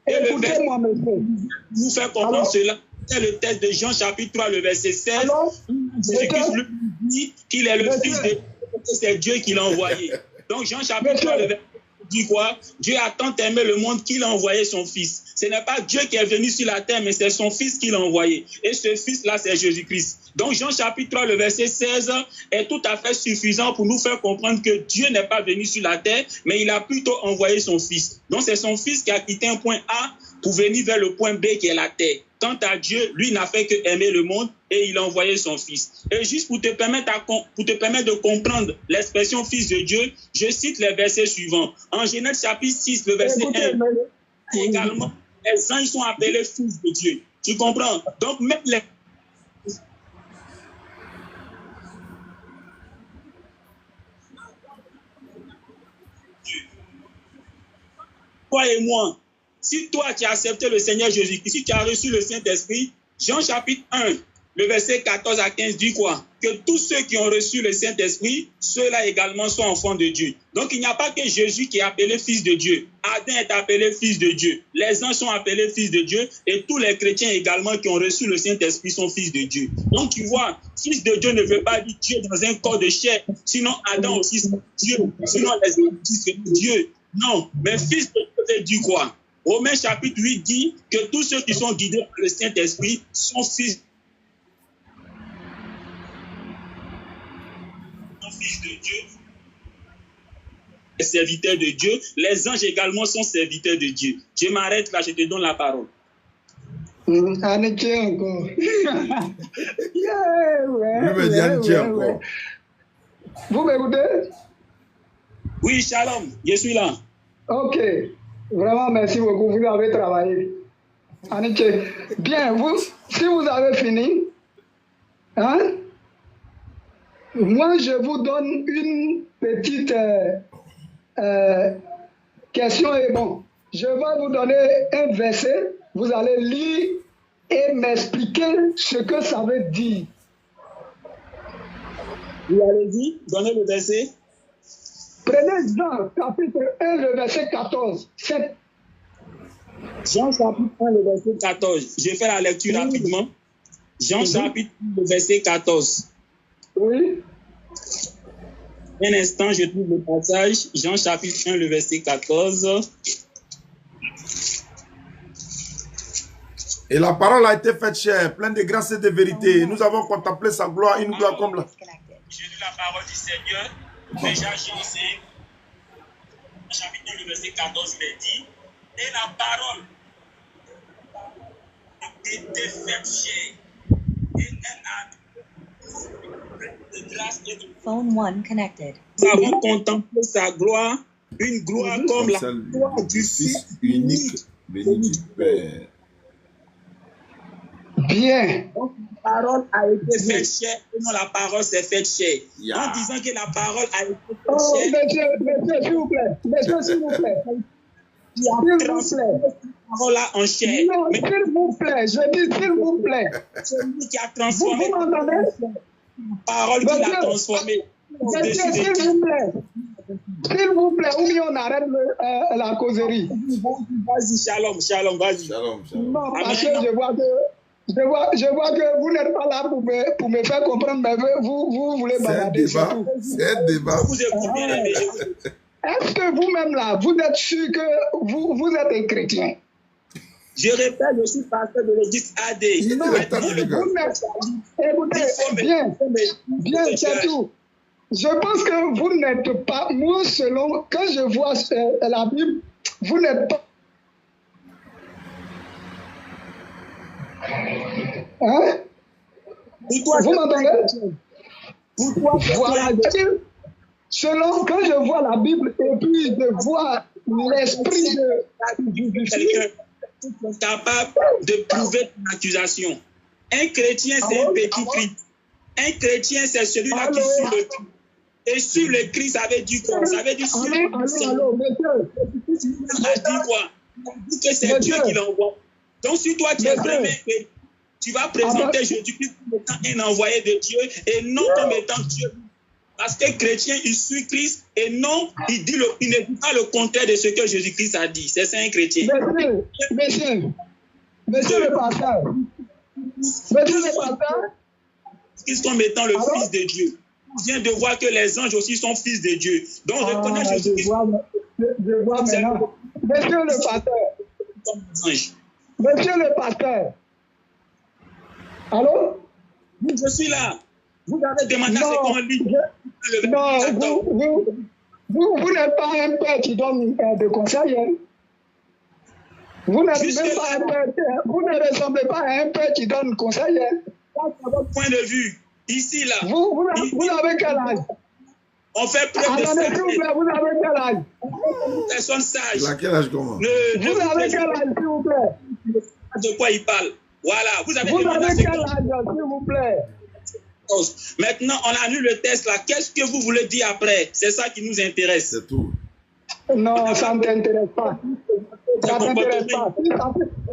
Écoutez-moi, monsieur. Vous faire comprendre cela. C'est le texte de Jean chapitre 3, le verset 16. Jésus-Christ lui dit qu'il est le Fils de Dieu, c'est Dieu qui l'a envoyé. Donc Jean chapitre 3, le verset dit quoi? Dieu a tant aimé le monde qu'il a envoyé son Fils. Ce n'est pas Dieu qui est venu sur la terre, mais c'est son Fils qui l'a envoyé. Et ce Fils-là, c'est Jésus-Christ. Donc Jean chapitre 3, le verset 16 est tout à fait suffisant pour nous faire comprendre que Dieu n'est pas venu sur la terre, mais il a plutôt envoyé son Fils. Donc c'est son Fils qui a quitté un point A pour venir vers le point B qui est la terre. Quant à Dieu, lui n'a fait que aimer le monde et il a envoyé son Fils. Et juste pour te permettre de comprendre l'expression Fils de Dieu, je cite les versets suivants. En Genèse chapitre 6, le verset 1, également, les anges sont appelés fils de Dieu. Tu comprends? Donc même les... Toi et moi, si toi tu as accepté le Seigneur Jésus-Christ, si tu as reçu le Saint-Esprit, Jean chapitre 1, le verset 14 à 15 dit quoi? Que tous ceux qui ont reçu le Saint-Esprit, ceux-là également sont enfants de Dieu. Donc il n'y a pas que Jésus qui est appelé fils de Dieu. Adam est appelé fils de Dieu. Les anges sont appelés fils de Dieu. Et tous les chrétiens également qui ont reçu le Saint-Esprit sont fils de Dieu. Donc tu vois, fils de Dieu ne veut pas dire Dieu dans un corps de chair. Sinon Adam aussi c'est Dieu. Sinon les autres disent c'est Dieu. Non, mais fils de Dieu veut dire quoi? Romains chapitre 8 dit que tous ceux qui sont guidés par le Saint-Esprit sont fils de Dieu, les serviteurs de Dieu. Les anges également sont serviteurs de Dieu. Je m'arrête là, je te donne la parole. Annick encore. encore. Vous m'écoutez? Oui, shalom, je suis là. Ok, vraiment merci beaucoup, vous avez travaillé. Annick, bien, si vous avez fini, hein? Moi, je vous donne une petite question et bon, je vais vous donner un verset, vous allez lire et m'expliquer ce que ça veut dire. Vous allez-y, donnez le verset. Prenez Jean, chapitre 1, le verset 14. Jean, chapitre 1, le verset 14. Je fais la lecture rapidement. Jean, chapitre 1, le verset 14. Oui. Un instant, je trouve le passage. Jean chapitre 1, le verset 14. Et la parole a été faite chair, pleine de grâce et de vérité. Nous avons contemplé sa gloire, une gloire comme la... J'ai lu la parole du Seigneur. Déjà, j'ai essayé. Chapitre 1, le verset 14, il est dit. Et la parole a été faite chair. Et elle a de grâce et de... Phone 1 connected. Nous avons contemplé sa gloire, une gloire comme la gloire du Fils unique, béni du Père. Bien. Donc, la parole a été faite chair, et non la parole s'est faite chair. Yeah. En disant que la parole a été faite Oh, chair, monsieur, s'il vous plaît. Monsieur, s'il vous plaît. qui a S'il vous transformé plaît. cette parole-là en chair. Non, Mais s'il vous plaît. Je dis s'il vous plaît. celui qui a Vous transformé m'entendez? la parole qu'il a Monsieur, transformée monsieur, au-dessus de s'il tout. vous plaît. S'il vous plaît, ou bien on arrête la causerie. Vas-y, shalom, shalom, vas-y. Shalom, shalom. Non, parce Amen. que je vois que vous n'êtes pas là pour me faire comprendre, mais vous voulez C'est un bavarder, c'est débat. tout. C'est un débat. Je vous écoute bien aimé. Est-ce que vous-même là, vous êtes sûr que vous êtes un chrétien? Je répète, je suis pasteur de l'église AD. Non, Attends, vous n'êtes. Écoutez, bien, c'est tout. Je pense que vous n'êtes pas, moi selon, quand je vois la Bible, vous n'êtes pas. Hein? Vous m'entendez? Voilà. Selon, quand je vois la Bible et puis je vois l'esprit de quelqu'un qui est capable de prouver ton accusation. Un chrétien, c'est un petit Christ. Un chrétien, c'est celui-là qui suit le Christ. Et suivre le Christ, ça veut dire quoi? Ça veut dire suivre le Christ. Ça veut dire quoi? Ça veut dire que c'est Dieu qui l'envoie. Donc, si toi, tu es vraiment chrétien, tu vas présenter Jésus-Christ comme étant un envoyé de Dieu et non comme étant Dieu. Parce que chrétien, il suit Christ et non, il ne dit pas le contraire de ce que Jésus-Christ a dit. C'est ça un chrétien. Monsieur le pasteur. Monsieur le pasteur. Christ comme étant le Fils de Dieu. On vient de voir que les anges aussi sont fils de Dieu. Donc, reconnaître Jésus-Christ. Je vois maintenant. Monsieur le pasteur. Monsieur le pasteur. Allô? Je suis là. Vous avez demandé à ce qu'on lit. Non, vous n'êtes pas un père qui donne des conseils. Hein? Vous n'êtes même pas un père. Vous ne ressemblez pas à un père qui donne conseil. Hein? C'est votre point de vue. Ici, là. Vous avez quel âge? On fait preuve de sagesse. Vous avez quel âge? Personne sage. Il a quel âge comment? Vous avez quel âge, s'il vous plaît? De quoi il parle? Voilà. Vous avez quel âge, s'il vous plaît? Maintenant, on annule le test là. Qu'est-ce que vous voulez dire après? C'est ça qui nous intéresse. C'est tout. Non, ça ne t'intéresse pas. Ça ne t'intéresse pas.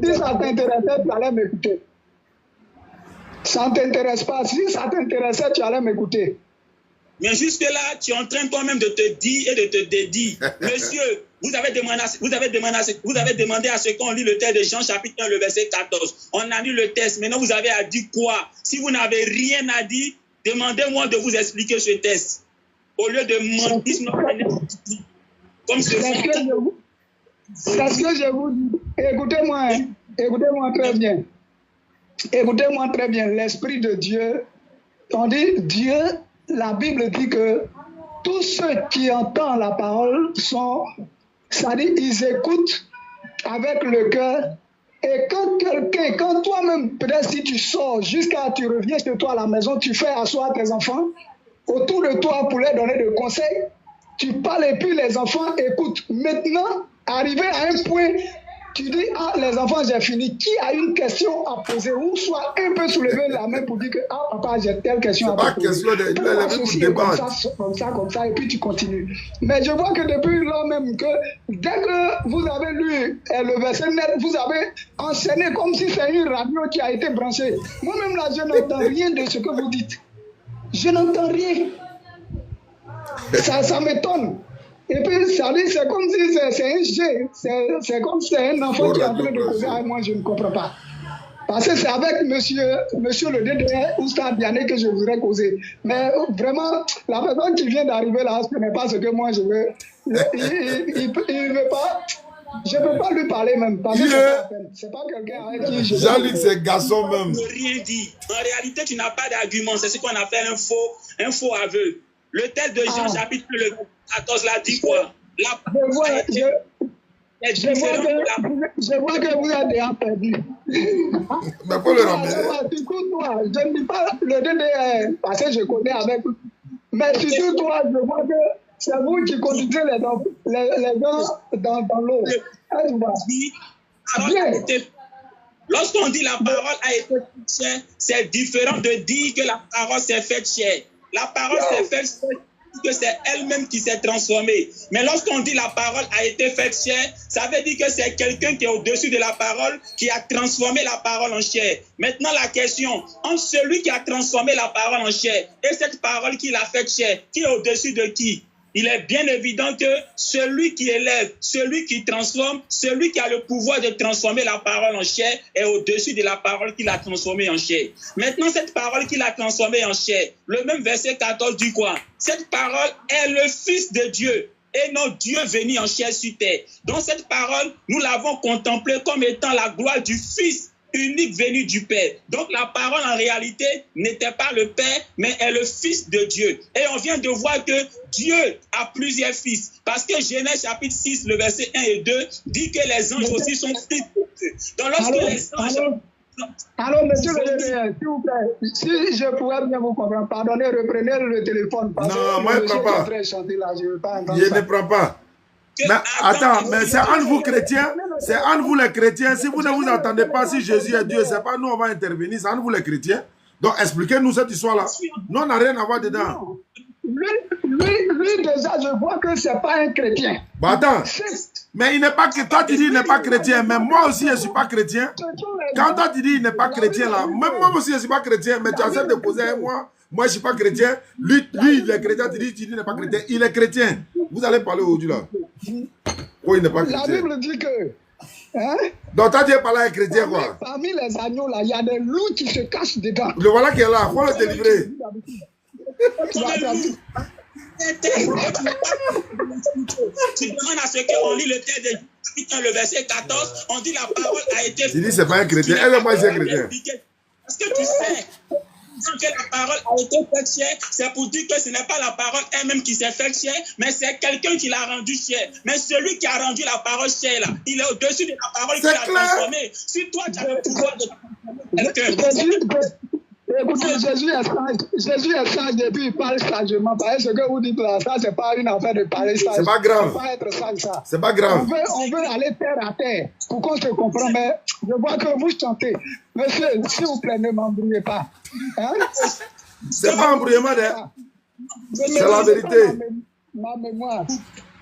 Si ça t'intéressait, tu allais m'écouter. Ça ne t'intéresse pas. Si ça t'intéressait, tu allais m'écouter. Mais jusque-là, tu es en train toi-même de te dire et de te dédire. Monsieur, vous avez demandé à ce qu'on lit le texte de Jean chapitre 1, le verset 14. On annule le texte. Maintenant, vous avez à dire quoi? Si vous n'avez rien à dire, demandez-moi de vous expliquer ce texte. Au lieu de mentir, comme ce c'est ce que je vous dis. Écoutez-moi très bien. Écoutez-moi très bien. L'Esprit de Dieu, on dit Dieu, la Bible dit que tous ceux qui entendent la parole sont, c'est-à-dire ils écoutent avec le cœur. Et quand toi-même, peut-être si tu sors jusqu'à tu reviens chez toi à la maison, tu fais asseoir tes enfants autour de toi pour leur donner des conseils, tu parles et puis les enfants écoutent. Maintenant, arrivé à un point, tu dis, ah, les enfants, j'ai fini. Qui a une question à poser ou soit un peu soulever la main pour dire que, ah, papa, j'ai telle question à poser. C'est pas question de comme ça, et puis tu continues. Mais je vois que depuis là même, que dès que vous avez lu le verset net, vous avez enchaîné comme si c'est une radio qui a été branchée. Moi-même là, je n'entends rien de ce que vous dites. Je n'entends rien. Ça m'étonne. Et puis, ça dit, c'est comme si c'est un jeu. C'est comme si c'est un enfant qui est en train de causer avec moi, je ne comprends pas. Parce que c'est avec monsieur le DDR ou Stade Diané que je voudrais causer. Mais vraiment, la personne qui vient d'arriver là, ce n'est pas ce que moi je veux. Il ne veut pas. Je ne peux pas lui parler même. Parce que c'est pas quelqu'un avec qui je. Jean-Luc, c'est garçon même. Rien dit. En réalité, tu n'as pas d'argument. C'est ce qu'on appelle un faux aveu. Le texte de Jean chapitre 14 là dit quoi? Je vois que vous êtes déjà perdu. Mais pour le ramener. Toi, je ne dis pas le DDR parce que je connais avec. Mais surtout toi, je vois que c'est vous qui conduisez les gens dans l'eau. Bien. Lorsqu'on dit la parole a été faite chair, c'est différent de dire que la parole s'est faite chair. La parole s'est faite chair, que c'est elle-même qui s'est transformée. Mais lorsqu'on dit la parole a été faite chair, ça veut dire que c'est quelqu'un qui est au-dessus de la parole, qui a transformé la parole en chair. Maintenant, la question, entre celui qui a transformé la parole en chair et cette parole qui l'a faite chair, qui est au-dessus de qui? Il est bien évident que celui qui élève, celui qui transforme, celui qui a le pouvoir de transformer la parole en chair est au-dessus de la parole qu'il a transformée en chair. Maintenant, cette parole qu'il a transformée en chair, le même verset 14 dit quoi? Cette parole est le Fils de Dieu et non Dieu venu en chair sur terre. Donc cette parole, nous l'avons contemplée comme étant la gloire du Fils unique venu du Père. Donc la parole en réalité n'était pas le Père, mais est le Fils de Dieu. Et on vient de voir que Dieu a plusieurs fils. Parce que Genèse chapitre 6, le verset 1 et 2 dit que les anges aussi sont fils de Dieu. Donc lorsque les anges... Alors, monsieur le DG, s'il vous plaît, si je pouvais bien vous comprendre, pardonnez, reprenez le téléphone. Parce Non, moi je ne prends pas. Je ne prends pas. Mais attends, mais c'est entre vous chrétiens, c'est entre vous les chrétiens. Si vous ne vous entendez pas, si Jésus est Dieu, c'est pas nous on va intervenir, c'est entre vous les chrétiens. Donc expliquez-nous cette histoire-là. Nous on n'a rien à voir dedans. Lui, déjà, je vois que c'est pas un chrétien. Bah attends, mais il n'est pas que toi tu dis il n'est pas chrétien, mais moi aussi je ne suis pas chrétien. Quand toi tu dis il n'est pas chrétien là, même moi aussi je ne suis pas chrétien, mais tu acceptes de poser un moi je ne suis pas chrétien. Lui il est chrétien, tu dis il n'est pas chrétien, il est chrétien. Vous allez parler aujourd'hui là. Oh, il n'est pas chrétien. La Bible dit que... Hein? Donc toi tu es parlé à un chrétien quoi. Parmi les agneaux là, il y a des loups qui se cachent dedans. Le voilà qui est là, il faut le délivrer. Tu demandes à ce qu'on lit le texte de chapitre 1, le verset 14, on dit la parole a été... Tu dis c'est pas un chrétien, elle est pas un chrétien. Parce que tu sais... que la parole a été faite chair, c'est pour dire que ce n'est pas la parole elle-même qui s'est faite chair, mais c'est quelqu'un qui l'a rendue chair. Mais celui qui a rendu la parole chair, là, il est au-dessus de la parole qu'il a transformée. Si toi, tu as le pouvoir de transformer quelqu'un... Écoutez, Jésus est sage et puis il parle sagement. Parce que ce que vous dites là, ça, c'est pas une affaire de parler sage. C'est pas grave. Pas être sage, ça. C'est pas grave. On veut aller terre à terre pour qu'on se comprenne. Mais je vois que vous chantez. Monsieur, s'il vous plaît, ne m'embrouillez pas. Hein? C'est pas embrouillement, c'est la vérité. Ma mémoire.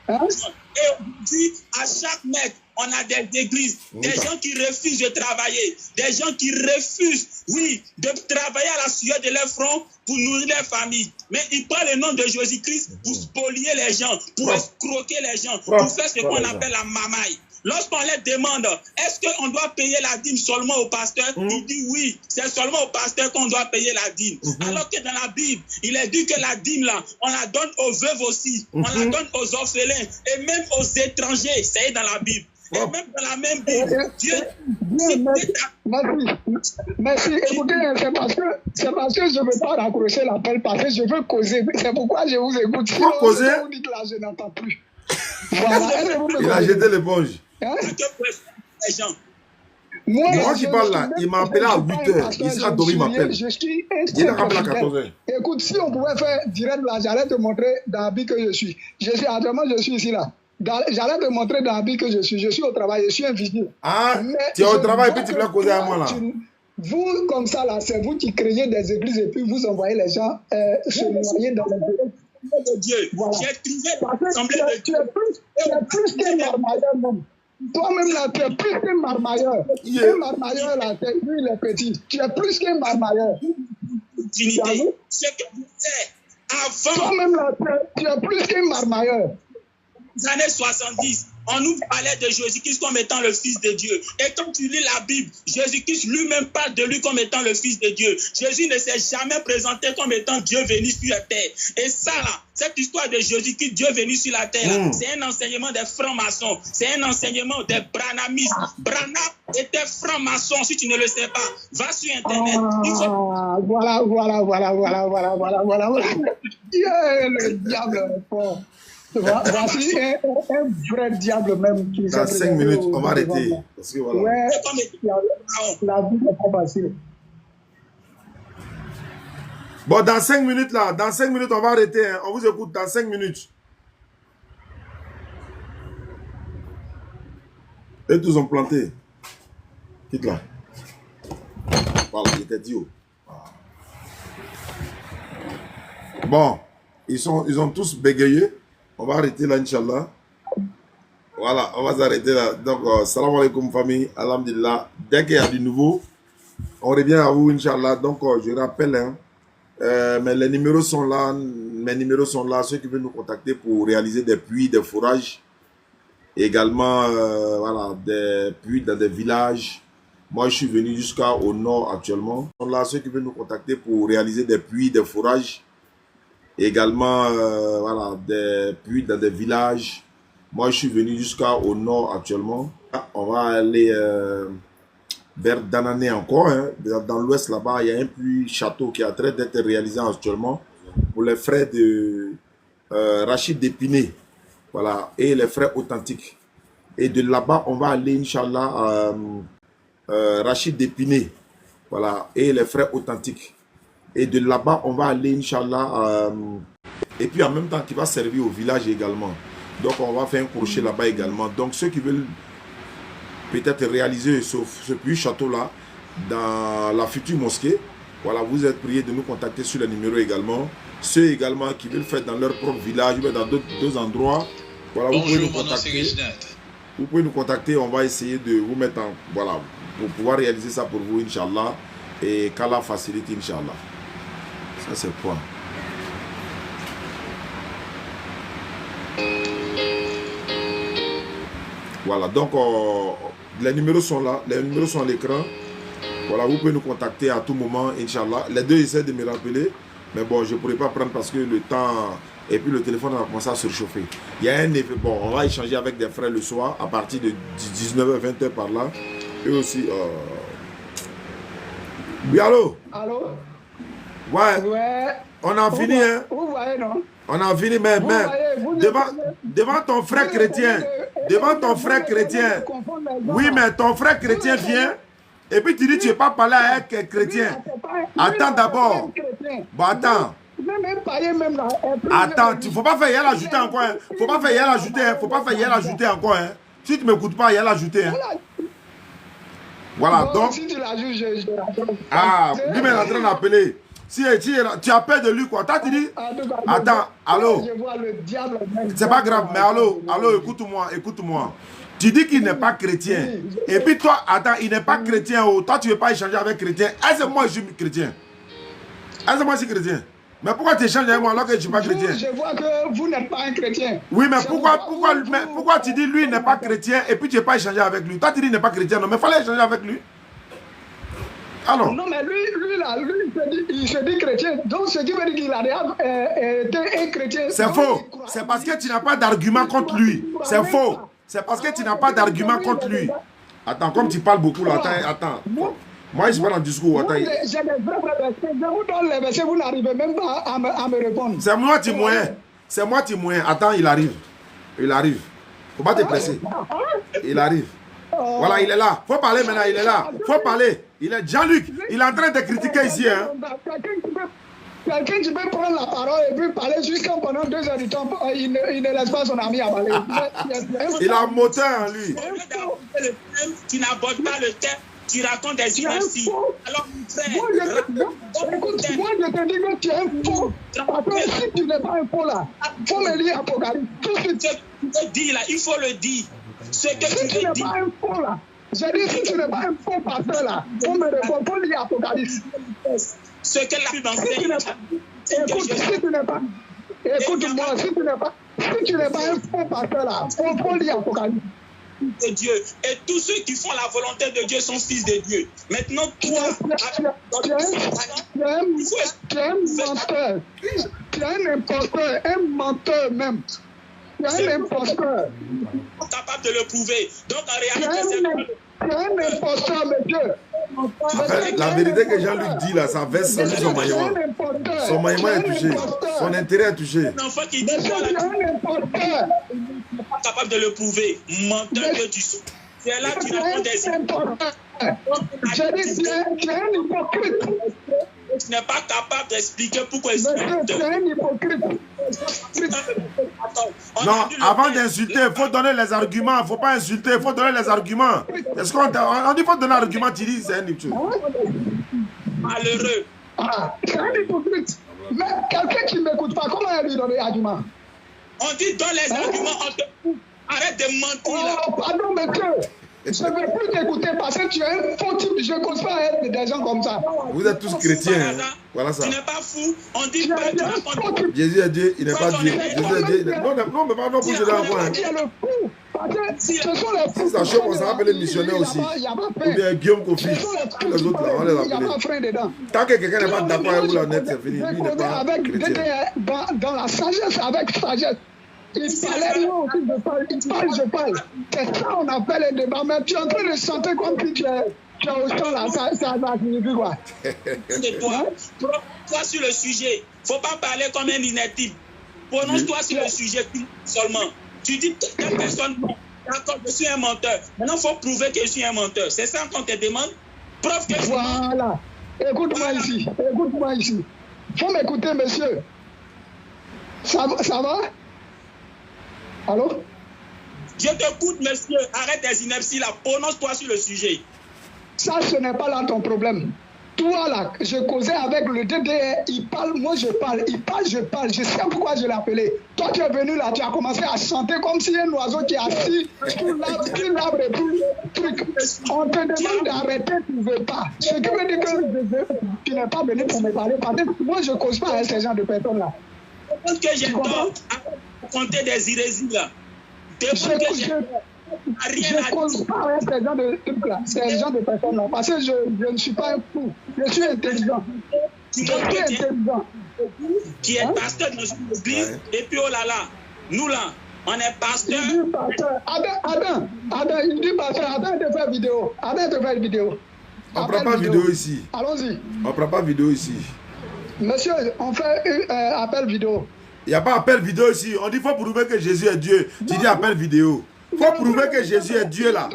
Hein? Et on dit à chaque mètre, on a des églises, des gens qui refusent de travailler, des gens qui refusent, oui, de travailler à la sueur de leur front pour nourrir leur famille. Mais ils prennent le nom de Jésus-Christ pour spolier les gens, pour escroquer les gens, pour faire ce qu'on appelle la mamaille. Lorsqu'on les demande, est-ce qu'on doit payer la dîme seulement au pasteur? Il dit oui, c'est seulement au pasteur qu'on doit payer la dîme. Alors que dans la Bible, il est dit que la dîme là, on la donne aux veuves aussi, on la donne aux orphelins et même aux étrangers. C'est dans la Bible. Et même dans la même Bible, Dieu... Merci. Écoutez, c'est parce que je ne veux pas raccrocher l'appel parce que je veux causer. C'est pourquoi je vous écoute. Si vous dites là, je n'entends plus. Voilà. Il a jeté l'éponge. Hein? Les gens. Moi qui parle là, il m'a appelé à 8h. Ici à Dori m'appelle. Il a appelé à 14h. Écoute, si on pouvait faire direct là, j'allais te montrer dans l'habit que je suis. Actuellement, je suis ici là. J'allais te montrer dans l'habit que je suis. Je suis au travail, je suis un vigile. Ah, tu es au travail et puis tu voulais causer à moi là. Vous, comme ça là, c'est vous qui créez des églises et puis vous envoyez les gens se noyer dans les de Dieu. Voilà. J'ai trouvé l'assemblée de Dieu. Tu es plus qu'un marmailleur même. Toi-même là, tu es plus qu'un marmailleur. Un marmailleur là, lui il est petit. Tu es plus qu'un marmailleur. Dignité. Ce que vous faites avant. Toi-même là, tu es plus qu'un marmailleur. Les années 70, on nous parlait de Jésus-Christ comme étant le Fils de Dieu. Et quand tu lis la Bible, Jésus-Christ lui-même parle de lui comme étant le Fils de Dieu. Jésus ne s'est jamais présenté comme étant Dieu venu sur la terre. Et ça, là, cette histoire de Jésus-Christ, Dieu venu sur la terre, là, c'est un enseignement des francs-maçons. C'est un enseignement des branhamistes. Branham était franc-maçon, si tu ne le sais pas. Va sur Internet. Voilà. Le diable est fort. Voici un vrai diable même qui dans 5 minutes, on va arrêter. Parce que voilà. Ouais, la vie n'est pas facile. Bon, dans 5 minutes là, dans 5 minutes, on va arrêter. Hein. On vous écoute dans 5 minutes. Et tous ont planté. Quitte là. Voilà, il était Dio. Bon, ils ont tous bégayé. On va arrêter là, Inch'Allah. Voilà, on va s'arrêter là. Donc, salam alaikum famille, alhamdulillah. Dès qu'il y a du nouveau, on revient à vous, Inch'Allah. Donc, je rappelle, hein, mais les numéros sont là. Mes numéros sont là. Ceux qui veulent nous contacter pour réaliser des puits, des fourrages. Également, voilà, des puits dans des villages. Moi, je suis venu jusqu'au nord actuellement. Sont là ceux qui veulent nous contacter pour réaliser des puits, des fourrages. Également, voilà, des puits dans des villages. Moi, je suis venu jusqu'au nord actuellement. On va aller vers Danané encore. Hein. Dans l'ouest, là-bas, il y a un puits château qui est en train d'être réalisé actuellement pour les frères de Rachid Dépiné. Voilà, et les frères authentiques. Et de là-bas, on va aller, Inch'Allah, Rachid Dépiné. Voilà, et les frères authentiques. Et de là-bas, on va aller, Inch'Allah, et puis en même temps, qui va servir au village également. Donc, on va faire un crochet là-bas également. Donc, ceux qui veulent peut-être réaliser ce puits château-là dans la future mosquée, voilà, vous êtes priés de nous contacter sur le numéro également. Ceux également qui veulent faire dans leur propre village ou dans d'autres endroits, voilà, vous pouvez nous contacter. Vous pouvez nous contacter, on va essayer de vous mettre en... Voilà, pour pouvoir réaliser ça pour vous, Inch'Allah. Et qu'Allah facilite, Inch'Allah. Ça, c'est quoi? Voilà, donc les numéros sont là, les numéros sont à l'écran. Voilà, vous pouvez nous contacter à tout moment, Inch'Allah. Les deux essaient de me rappeler, mais bon, je ne pourrais pas prendre parce que le temps, et puis le téléphone a commencé à se réchauffer. Il y a un effet, bon, on va échanger avec des frères le soir, à partir de 19h, 20h par là. Eux aussi, oui, allô? Allô? Ouais. Ouais. On a fini, hein? Vous voyez, non? On a fini, mais devant ton frère chrétien, oui, mais ton frère chrétien vient, et puis tu dis tu n'es pas parlé avec un chrétien. Attends d'abord. Bon, attends. Attends, il ne faut pas faire y'a l'ajouter encore. Hein. Faut pas faire y'a l'ajouter. Hein. Faut pas faire y'a l'ajouter encore. Hein. Si tu ne m'écoutes pas, y'a l'ajouter. Hein. Voilà, donc. Ah, lui, il est en train d'appeler. Si tu as peur de lui, quoi. Tu dis. Attends, allô. C'est pas grave, mais allô, écoute-moi. Tu dis qu'il n'est pas chrétien. Et puis toi, attends, il n'est pas chrétien. Oh, toi, tu ne veux pas échanger avec chrétien. Est-ce que moi, je suis chrétien? Est-ce que moi, je suis chrétien? Mais pourquoi tu échanges avec moi alors que je ne suis pas chrétien? Je vois que vous n'êtes pas un chrétien. Oui, mais pourquoi tu dis lui n'est pas chrétien et puis tu n'es pas échangé avec lui? Toi, tu dis qu'il n'est pas chrétien. Non, mais il fallait échanger avec lui. Alors. Non, mais lui, il se dit chrétien. Donc, ce qui veut dire qu'il a été un chrétien. C'est faux. C'est parce que tu n'as pas d'argument contre lui. C'est faux. C'est parce que tu n'as pas d'argument contre lui. Attends, comme tu parles beaucoup là, attends. Moi, je parle en discours. Attends. J'ai des vrais versets. Je vous donne les versets, vous n'arrivez même pas à me répondre. C'est moi qui moyen. C'est moi qui moyen. Attends, il arrive. Il arrive. Faut pas te presser. Il arrive. Voilà, il est là. Faut parler maintenant, il est là. Faut parler. Il est Jean-Luc. Il est en train de critiquer ici. Hein. Quelqu'un qui peut prendre la parole et puis parler jusqu'à pendant 2 heures du temps, il ne laisse pas son ami à parler. Il a un moteur en lui. Tu n'abordes pas le thème, tu racontes des inepties. Alors, écoute, moi je te dis que tu es un faux. Parce que si tu n'es pas un faux là, il faut me lire Apocalypse. Tout ce que tu dis là, il faut le dire. Ce que si tu n'es pas un faux là, j'ai dit si tu n'es pas un faux pasteur là, faut me répondre, faut lire Apocalypse. Ce qu'elle a pu m'enseigner. Écoute, si tu n'es pas. Écoute-moi, si tu n'es pas un faux pasteur là, faut lire Apocalypse. De Dieu. Et tous ceux qui font la volonté de Dieu sont fils de Dieu. Maintenant, toi, tu es un menteur. Tu es un imposteur, un menteur même. Tu es un imposteur. Capable de le prouver. Donc en réalité, tu es un imposteur, monsieur. La vérité que Jean-Luc dit là, ça verse son maillement. Son maillement est touché. Son intérêt est touché. Un enfant qui dit pas capable de le prouver. Menteur que tu sois. C'est là que tu réponds des tu es un hypocrite. Tu n'es pas capable d'expliquer pourquoi il tu es un hypocrite. Non, avant d'insulter, il faut donner les arguments. Il ne faut pas insulter, il faut donner les arguments. Est-ce qu'on dit qu'il faut donner l'argument, tu dis c'est un hypocrite. malheureux. Ah, c'est un hypocrite. Mais quelqu'un qui ne m'écoute pas, comment elle lui donne les arguments? On dit donne les arguments, on te fout. Arrête de mentir là. Oh, pardon, monsieur. Je ne vais plus t'écouter parce que tu es un faux type. Je ne cause pas avec des gens comme ça. Vous êtes tous chrétiens. Hein? Voilà ça. Tu n'es pas fou. On dit pas. Jésus est Dieu, il n'est pas Dieu. Jésus est Dieu. Non, mais pardon pour Jésus. Si ça choque, on s'en appelle les missionnaires aussi. Ou bien Guillaume Kofi. Tous les autres là, on les appelle. Tant que quelqu'un n'est pas d'accord avec vous, la net, c'est fini. Lui, il n'est pas chrétien. Dans la sagesse, avec sagesse. Il parlait, moi aussi, je parle. C'est ça qu'on appelle un débat. Mais tu es en train de chanter comme si tu es au champ là. Ça signifie quoi? Toi sur le sujet. Il ne faut pas parler comme un inactif. Prononce-toi sur le sujet seulement. Tu dis que telle personne, d'accord, je suis un menteur. Maintenant, il faut prouver que je suis un menteur. C'est ça qu'on te demande. Preuve que je mens. Voilà. Écoute-moi ici. Écoute-moi ici. Il faut m'écouter, monsieur. Ça va? Allô? Je t'écoute, monsieur. Arrête tes inepties là. Prononce-toi sur le sujet. Ça, ce n'est pas là ton problème. Toi, là, je causais avec le DDR. Il parle, moi, je parle. Il parle, je parle. Je sais pourquoi je l'ai appelé. Toi, tu es venu là, tu as commencé à chanter comme si un oiseau qui est assis sur l'arbre et tout. Truc. On te demande d'arrêter, tu ne veux pas. Ce qui veut dire que tu n'es pas venu pour me parler. Parce que moi, je ne cause pas avec ces gens de personnes-là. Demande que j'ai tort à compter des hérésies là. Demande que j'ai tort. Je ne cause pas avec ces gens de trucs-là, ces gens de personnes-là. Parce que je ne suis pas un fou. Je suis intelligent. Je suis intelligent. Qui est pasteur dans une église, et puis oh là là, nous là, on est pasteur. Il dit pasteur. Adam, il dit pasteur, Adam de faire vidéo. Adam de faire vidéo. On ne prend pas vidéo ici. Allons-y. On ne prend pas vidéo ici. Monsieur, on fait appel vidéo. Il n'y a pas appel vidéo ici. On dit qu'il faut prouver que Jésus est Dieu. Tu dis appel vidéo. Il faut prouver que Jésus est Dieu là.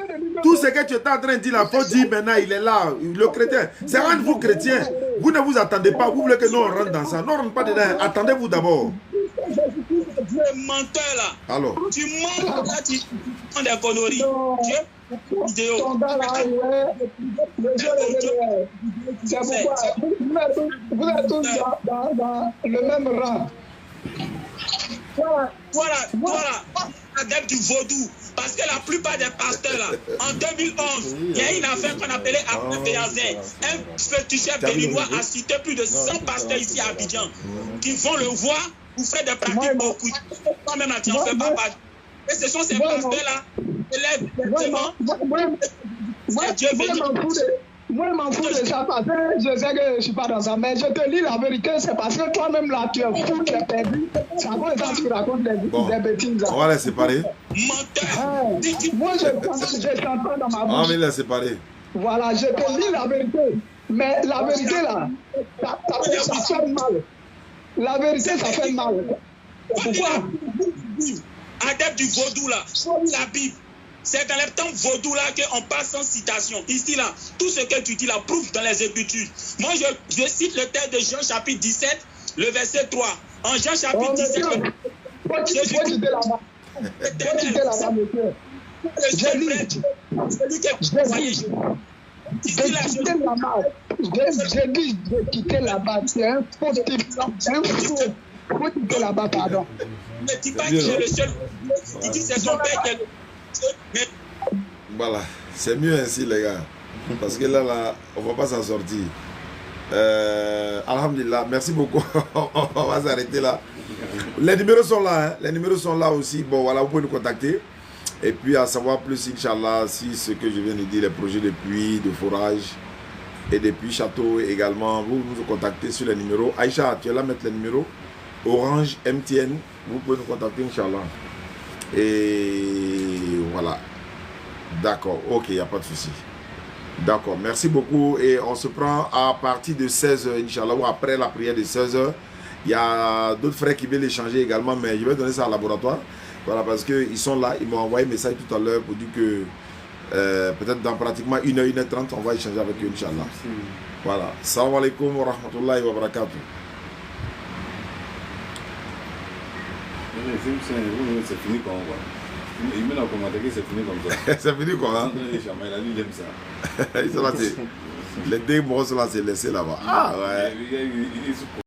Tout ce que tu étais en train de dire là, il faut dire maintenant, il est là, le chrétien. C'est un de vous chrétiens. Vous ne vous attendez pas. Vous voulez que nous on rentre dans ça. Non, on ne rentre pas dedans. Attendez-vous d'abord. Tu es menteur là. Alors. Tu mens là, tu prends des conneries. Tu es vidéo. C'est pourquoi vous êtes tous dans le même rang. Voilà, adepte du vaudou. Parce que la plupart des pasteurs là, en 2011, il y a une affaire qu'on appelait Abdel Béazin. Un féticheur béninois a cité plus de 100 pasteurs ici à Abidjan qui vont le voir pour faire des pratiques beaucoup. Toi-même là, tu n'en fais pas partie. Et ce sont ces pasteurs là qui élèvent directement. Dieu béni. Moi, je m'en fous de ça parce que je sais que je ne suis pas dans ça. Mais je te lis la vérité, c'est parce que toi-même là, tu es fou, tu es perdu. C'est à cause de ça que tu racontes des bêtises. On va les séparer. Menteur. Moi, je t'entends dans ma bouche. On va les séparer. Voilà, je te lis la vérité. Mais la vérité là, ça fait mal. La vérité, ça fait mal. Pourquoi? Adepte du vaudou là, la Bible. C'est dans les temps vaudou là qu'on passe sans citation. Ici là, tout ce que tu dis là prouve dans les Écritures. Moi je cite le texte de Jean chapitre 17, le verset 3. En Jean chapitre 17, celui qui j'ai dit de quitter là-bas. C'est un faux type. C'est un faux. Faut quitter là-bas, pardon. Ne dis pas que j'ai le seul. Il dit c'est son père qui est le. Voilà, c'est mieux ainsi les gars, parce que là on va pas s'en sortir. Alhamdulillah, merci beaucoup. On va s'arrêter là. Les numéros sont là, hein. Les numéros sont là aussi. Bon voilà, vous pouvez nous contacter. Et puis à savoir plus, Inch'Allah, si ce que je viens de dire, les projets de puits, de forage et des puits châteaux également, vous nous contactez sur les numéros. Aïcha, tu es là mettre les numéros. Orange, MTN, vous pouvez nous contacter, Inch'Allah. Et voilà. D'accord, ok, il n'y a pas de souci. D'accord, merci beaucoup. Et on se prend à partir de 16h, Inch'Allah, ou après la prière de 16h. Il y a d'autres frères qui veulent échanger également, mais je vais donner ça au laboratoire. Voilà, parce qu'ils sont là, ils m'ont envoyé un message tout à l'heure pour dire que peut-être dans pratiquement 1h, 1h30, on va échanger avec eux, Inch'Allah. Voilà. Salam alaikum wa rahmatullahi wa barakatuh. C'est fini quand on voit. Il met dans le commentaire que c'est fini comme ça. C'est fini quoi, hein? Il a dit, j'aime ça. Ils sont là, Les deux morceaux là, c'est laissé là-bas. Ah ouais. Il est